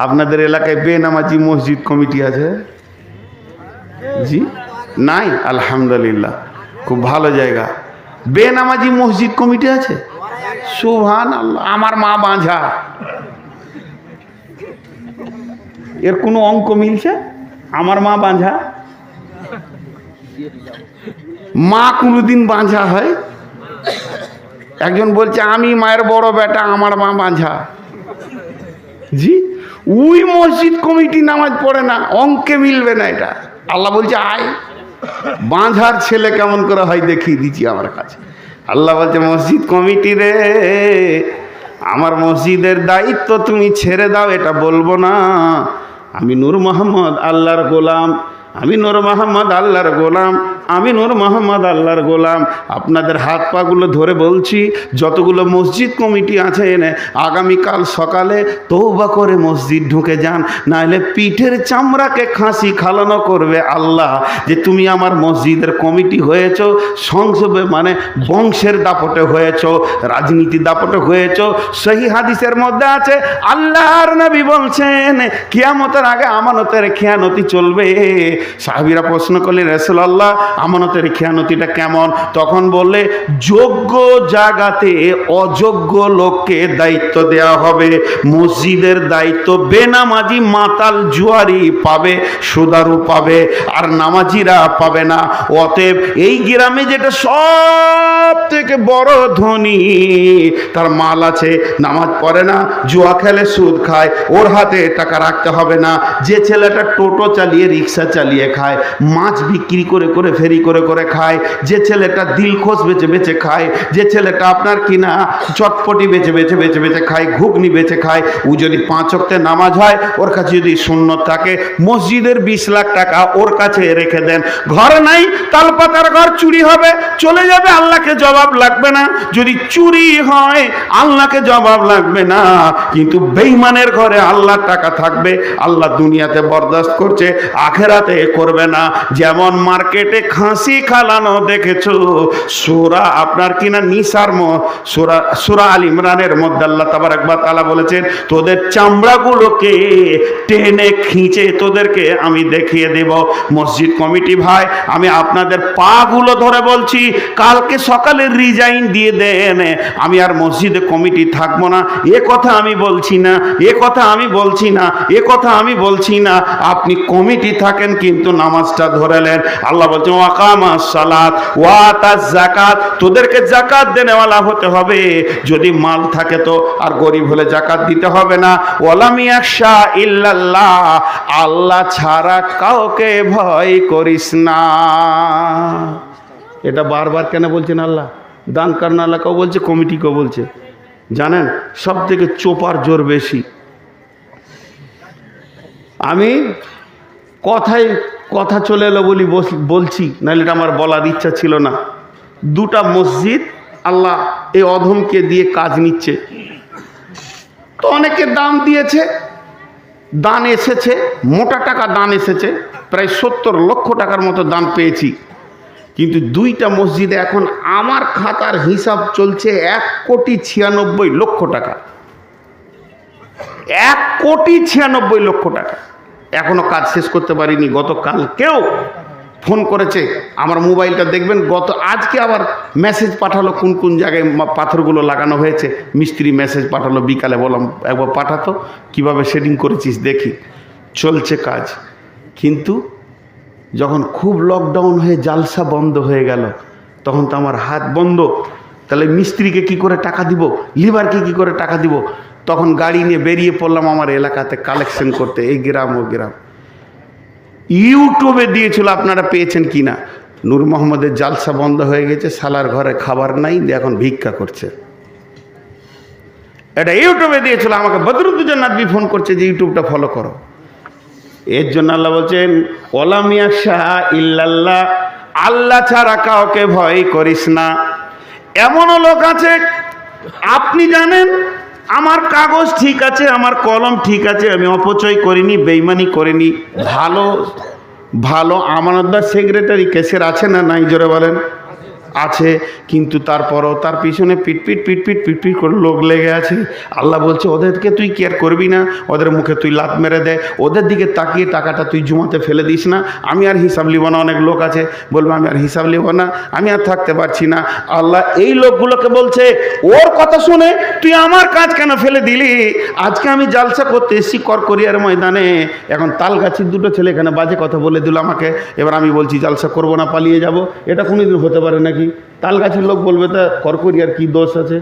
আপনাদের এলাকায় বেনামাজি মসজিদ কমিটি আছে? জি নাই? আলহামদুলিল্লাহ, খুব ভালো জায়গা। বেনামাজি মসজিদ কমিটি আছে? সুবহানাল্লাহ। আমার মা বাঁঝা, এর কোনো অঙ্ক মিলছে? আমার মা বাঁঝা, মা কোনোদিন বাঁঝা হয়? একজন বলছে আমি মায়ের বড় বেটা, আমার মা বাঁঝা। জি, ওই মসজিদ কমিটি নামাজ পড়ে না, অঙ্কে মিলবে না এটা। আল্লাহ বলছে আয়, বাঁঝার ছেলে কেমন করে হয় দেখিয়ে দিচ্ছি আমার কাছে। আল্লাহ বলছে মসজিদ কমিটি রে, আমার মসজিদের দায়িত্ব তুমি ছেড়ে দাও, এটা বলবো না। আমি নূর মোহাম্মদ আল্লাহর গোলাম, আমি নূর মোহাম্মদ আল্লাহর গোলাম, আমি নূর মোহাম্মদ আল্লাহর গোলাম। আপনাদের হাত পাগুলো ধরে বলছি, যতগুলো মসজিদ কমিটি আছেন আগামীকাল সকালে তওবা করে মসজিদ ঢুকে যান, নাহলে পিঠের চামড়াকে খাসি খালানো করবে আল্লাহ। যে তুমি আমার মসজিদের কমিটি হয়েছ, সংসবে মানে বংশের দাপটে হয়েছ, রাজনীতি দাপটে হয়েছ। সহি হাদিসের মধ্যে আছে আল্লাহর নবী বলছেন কিয়ামতের আগে আমানতের খেয়ানতি চলবে। সাহাবীরা প্রশ্ন করলেন রাসূলুল্লাহ আমানতের খেয়ানতিটা কেমন? তখন বললে যোগ্য জায়গাতে অযোগ্য লোককে দায়িত্ব দেওয়া হবে। মসজিদের দায়িত্ব বেনামাজি মাতাল জুয়ারি পাবে, সুদারু পাবে, আর নামাজিরা পাবে না। অতএব এই গ্রামে যেটা সব থেকে বড় ধনী, তার মাল আছে, নামাজ পড়ে না, জুয়া খেলে, সুদ খায়, ওর হাতে টাকা রাখতে হবে না। যে ছেলেটা টোটো চালিয়ে, রিক্সা চালিয়ে খায়, মাছ বিক্রি করে করে ফেরি করে করে খায়, যে ছেলেটা দিলখোশ বেচে বেচে খায়, যে ছেলেটা আপনার কিনা চটপটি বেচে বেচে বেচে বেচে খায়, ঘুগনি বেচে খায়, ও যদি 5 ওয়াক্তে নামাজ হয়, ওর কাছে যদি সুন্নত থাকে, মসজিদের 20 লাখ টাকা ওর কাছে রেখে দেন। ঘর নাই, তালপাতার ঘর, চুরি হবে, চলে যাবে, আল্লাহকে জবাব লাগবে না। যদি চুরি হয় আল্লাহকে জবাব লাগবে না, কিন্তু বেঈমানের ঘরে আল্লাহর টাকা থাকবে। আল্লাহ দুনিয়াতে বরদাস্ত করছে, আখেরাতে করবে না। যেমন মার্কেটে খাসি খালানো দেখেছো, সূরা আপনার কিনা নিসার সূরা আল ইমরানের মধ্যে আল্লাহ তাবারক ওয়া তাআলা বলেছেন তোদের চামড়াগুলোকে টেনে খিঁচে তোদেরকে আমি দেখিয়ে দেব। মসজিদ কমিটি ভাই, আমি আপনাদের পাগুলো ধরে বলছি, কালকে সকালে রিজাইন দিয়ে দেন। আমি আর মসজিদে কমিটি থাকবো না, এ কথা আমি বলছি না, এ কথা আমি বলছি না, এ কথা আমি বলছি না। আপনি কমিটি থাকেন কি কিন্তু নামাজটা ধরেলেন। আল্লাহ বলছেন ওয়াকামাস সালাত ওয়া আতাজ যাকাত, তোদেরকে যাকাত দেনেওয়ালা হতে হবে। যদি মাল থাকে তো, আর গরিব হলে যাকাত দিতে হবে না। ওয়ালাম ইয়াখশা ইল্লাল্লাহ, আল্লাহ ছাড়া কাউকে ভয় করিস না। এটা বারবার কেন বলছেন আল্লাহ? দান কারণ আল্লাহকেও বলছে, কমিটিকেও বলছে। জানেন সব থেকে চোপার জোর বেশি। আমি কথা চলে এলো বলি বলছি, নাহলে এটা আমার বলার ইচ্ছা ছিল না। দুটা মসজিদ আল্লাহ এই অধমকে দিয়ে কাজ নিচ্ছে। তো অনেকে দান দিয়েছে, দান এসেছে, মোটা টাকা দান এসেছে, প্রায় 70 লক্ষ টাকার মতো দান পেয়েছি। কিন্তু দুইটা মসজিদে এখন আমার খাতার হিসাব চলছে 1,96,00,000 টাকা। 1,96,00,000 টাকা এখনো কাজ শেষ করতে পারিনি। গতকালকেও ফোন করেছে, আমার মোবাইলটা দেখবেন, আজকে আবার মেসেজ পাঠালো কোন কোন জায়গায় পাথরগুলো লাগানো হয়েছে। মিস্ত্রি মেসেজ পাঠালো বিকালে, বললাম একবার পাঠাতো, কিভাবে শেডিং করেছিস দেখি। চলছে কাজ। কিন্তু যখন খুব লকডাউন হয়ে জালসা বন্ধ হয়ে গেল, তখন তো আমার হাত বন্ধ। তাহলে মিস্ত্রিকে কি করে টাকা দিব, লিভারকে কি করে টাকা দিব? তখন গাড়ি নিয়ে বেরিয়ে পড়লাম আমার এলাকাতে কালেকশন করতে, এই গ্রাম ও গ্রাম। ইউটিউবে দিয়েছিল, আপনারা পেয়েছেন কি না? নূর মোহাম্মদের জালসা বন্ধ হয়ে গেছে, শালার ঘরে খাবার নাই, এখন ভিক্ষা করছে। এটা ইউটিউবে দিয়েছিল। আমাকে বদরুদ্দোজা নাদবি ফোন করছে যে ইউটিউবটা ফলো করো। এর জন্য আল্লাহ বলছেন ওয়ালাম ইয়াখশা ইল্লাল্লাহ, আল্লাহ ছাড়া কাউকে ভয় করিস না। এমনও লোক আছে, আপনি জানেন আমার কাগজ ঠিক আছে, আমার কলম ঠিক আছে, আমি অপচয় করিনি, বেইমানি করিনি, ভালো ভালো আমানতদার সেক্রেটারি কেসের আছে না নাই, জোরে বলেন? আছে। কিন্তু তারপরও তার পিছনে পিটপিট করে লোক লেগে আছে। আল্লাহ বলছে ওদেরকে তুই কেয়ার করবি না, ওদের মুখে তুই লাত মেরে দে, ওদের দিকে তাকিয়ে টাকাটা তুই জমাতে ফেলে দিস না। আমি আর হিসাব লিব না। অনেক লোক আছে বলবে আমি আর হিসাব লিব না, আমি আর থাকতে পারছি না। আল্লাহ এই লোকগুলোকে বলছে ওর কথা শুনে তুই আমার কাজ কেন ফেলে দিলি? আজকে আমি জালসা করতে এসেছি করকরিয়ার ময়দানে, এখন তালগাছির দুটো ছেলে এখানে বাজে কথা বলে দিল আমাকে, এবার আমি বলছি জালসা করবো না, পালিয়ে যাব। এটা কোনোদিন হতে পারে নাকি? তালগাছির লোক বলবে তা করকরিয়ার কি দোষ আছে?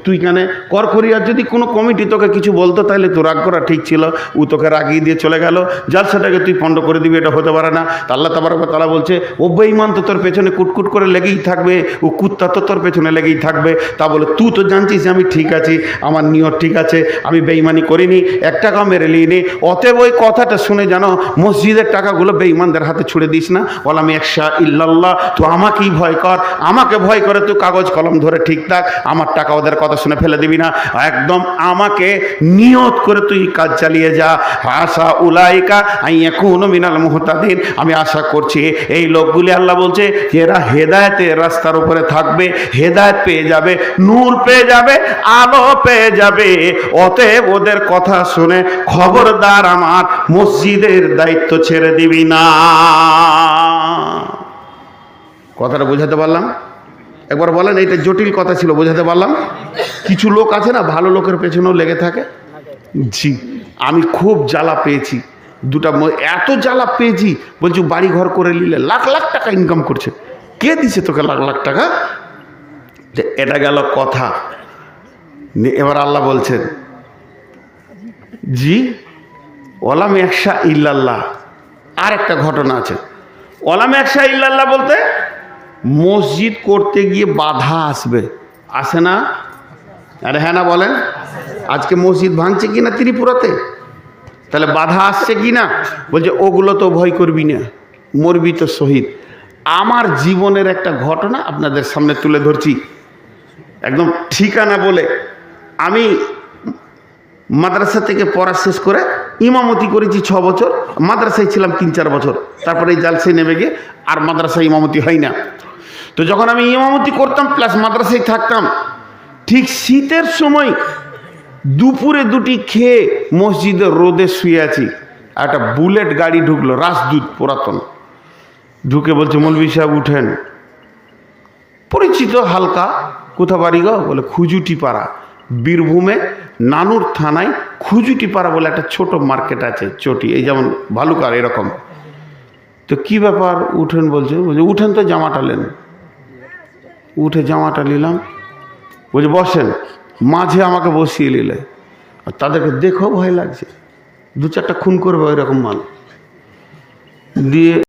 তুই কেন করকরিয়ার যদি কোনো কমিটি তোকে কিছু বলতো তাহলে তো রাগ করা ঠিক ছিল। ও তোকে রাগিয়ে দিয়ে চলে গেল, জালসাটাকে তুই পণ্ড করে দিবি, এটা হতে পারে না। আল্লাহ তাবারক ওয়া তাআলা বলছে ও বেঈমান তো তোর পেছনে কুটকুট করে লেগেই থাকবে, ও কুত্তা তো তোর পেছনে লেগেই থাকবে। তা বলে তুই তো জানছিস আমি ঠিক আছি, আমার নিয়ত ঠিক আছে, আমি বেঈমানি করিনি, 1 টাকা মেরে নিইনি। অতএব ওই কথাটা শুনে জানো মসজিদের টাকাগুলো বেঈমানদের হাতে ছুড়ে দিস না। ওয়ালাম ইয়াখশা ইল্লাল্লাহ, তো আমাকেই ভয় কর, আমাকে ভয় করে তুই কাগজ কলম ধরে ঠিক থাক, আমার টাকা ওদের কথা শুনে ফেলে দিবি না। একদম আমাকে নিয়ত করে তুই কাজ চালিয়ে যা। আশা উলাইকা আইয়াকুনু মিনাল মুহতাদিন, আমি আশা করছি এই লোকগুলি, আল্লাহ বলছে যে এরা হেদায়েতের রাস্তার উপরে থাকবে, হেদায়েত পেয়ে যাবে, নূর পেয়ে যাবে, আলো পেয়ে যাবে। অতএব ওদের কথা শুনে খবরদার আমার মসজিদের দায়িত্ব ছেড়ে দিবি না। কথাটা বোঝাতে পারলাম? একবার বলেন, এইটা জটিল কথা ছিল, বোঝাতে পারলাম? কিছু লোক আছে না ভালো লোকের পেছনেও লেগে থাকে। জি, আমি খুব জ্বালা পেয়েছি, এত জ্বালা পেয়েছি, বলছি বাড়ি ঘর করে নিলে লাখ লাখ টাকা ইনকাম করছে। কে দিছে তোকে লাখ লাখ টাকা? যে এটা গেল কথা। এবার আল্লাহ বলছেন জি ওয়ালাম ইয়াখশা ইল্লাল্লাহ। আর একটা ঘটনা আছে। ওয়ালাম ইয়াখশা ইল্লাল্লাহ বলতে মসজিদ করতে গিয়ে বাধা আসবে, আসে না? আরে হ্যাঁ না বলেন? আজকে মসজিদ ভাঙছে কি না ত্রিপুরাতে? তাহলে বাধা আসছে কি না? বলছে ওগুলো তো ভয় করবি না, মরবি তো শহীদ। আমার জীবনের একটা ঘটনা আপনাদের সামনে তুলে ধরছি, একদম ঠিকানা বলে। আমি মাদ্রাসা থেকে পড়া শেষ করে ইমামতি করেছি 6 বছর, মাদ্রাসায় ছিলাম 3-4 বছর, তারপরে এই জালসায় নেমে গিয়ে আর মাদ্রাসায় ইমামতি হয় না। তো যখন আমি ইমামতি করতাম প্লাস মাদ্রাসায় থাকতাম, ঠিক শীতের সময় দুপুরে 2টি খেয়ে মসজিদের রোদে শুয়ে আছি, একটা বুলেট গাড়ি ঢুকলো, রাজদূত পুরাতন, ঢুকে বলছে মৌলভী সাহেব উঠেন। পরিচিত হালকা, কোথা বাড়ি গো? বলে খুজুটি পাড়া, বীরভূমে নানুর থানায় খুজুটি পাড়া বলে একটা ছোট মার্কেট আছে, চটি, এই যেমন ভালুকার এরকম। তো কি ব্যাপার উঠেন বলছে, বলছে উঠেন তো জামাটা নেন। উঠে জামাটা নিলাম, বলছে বসেন। মাঝে আমাকে বসিয়ে নিলে, আর তাদেরকে দেখো ভয় লাগছে, দু চারটা খুন করবে ওই রকম মাল দিয়ে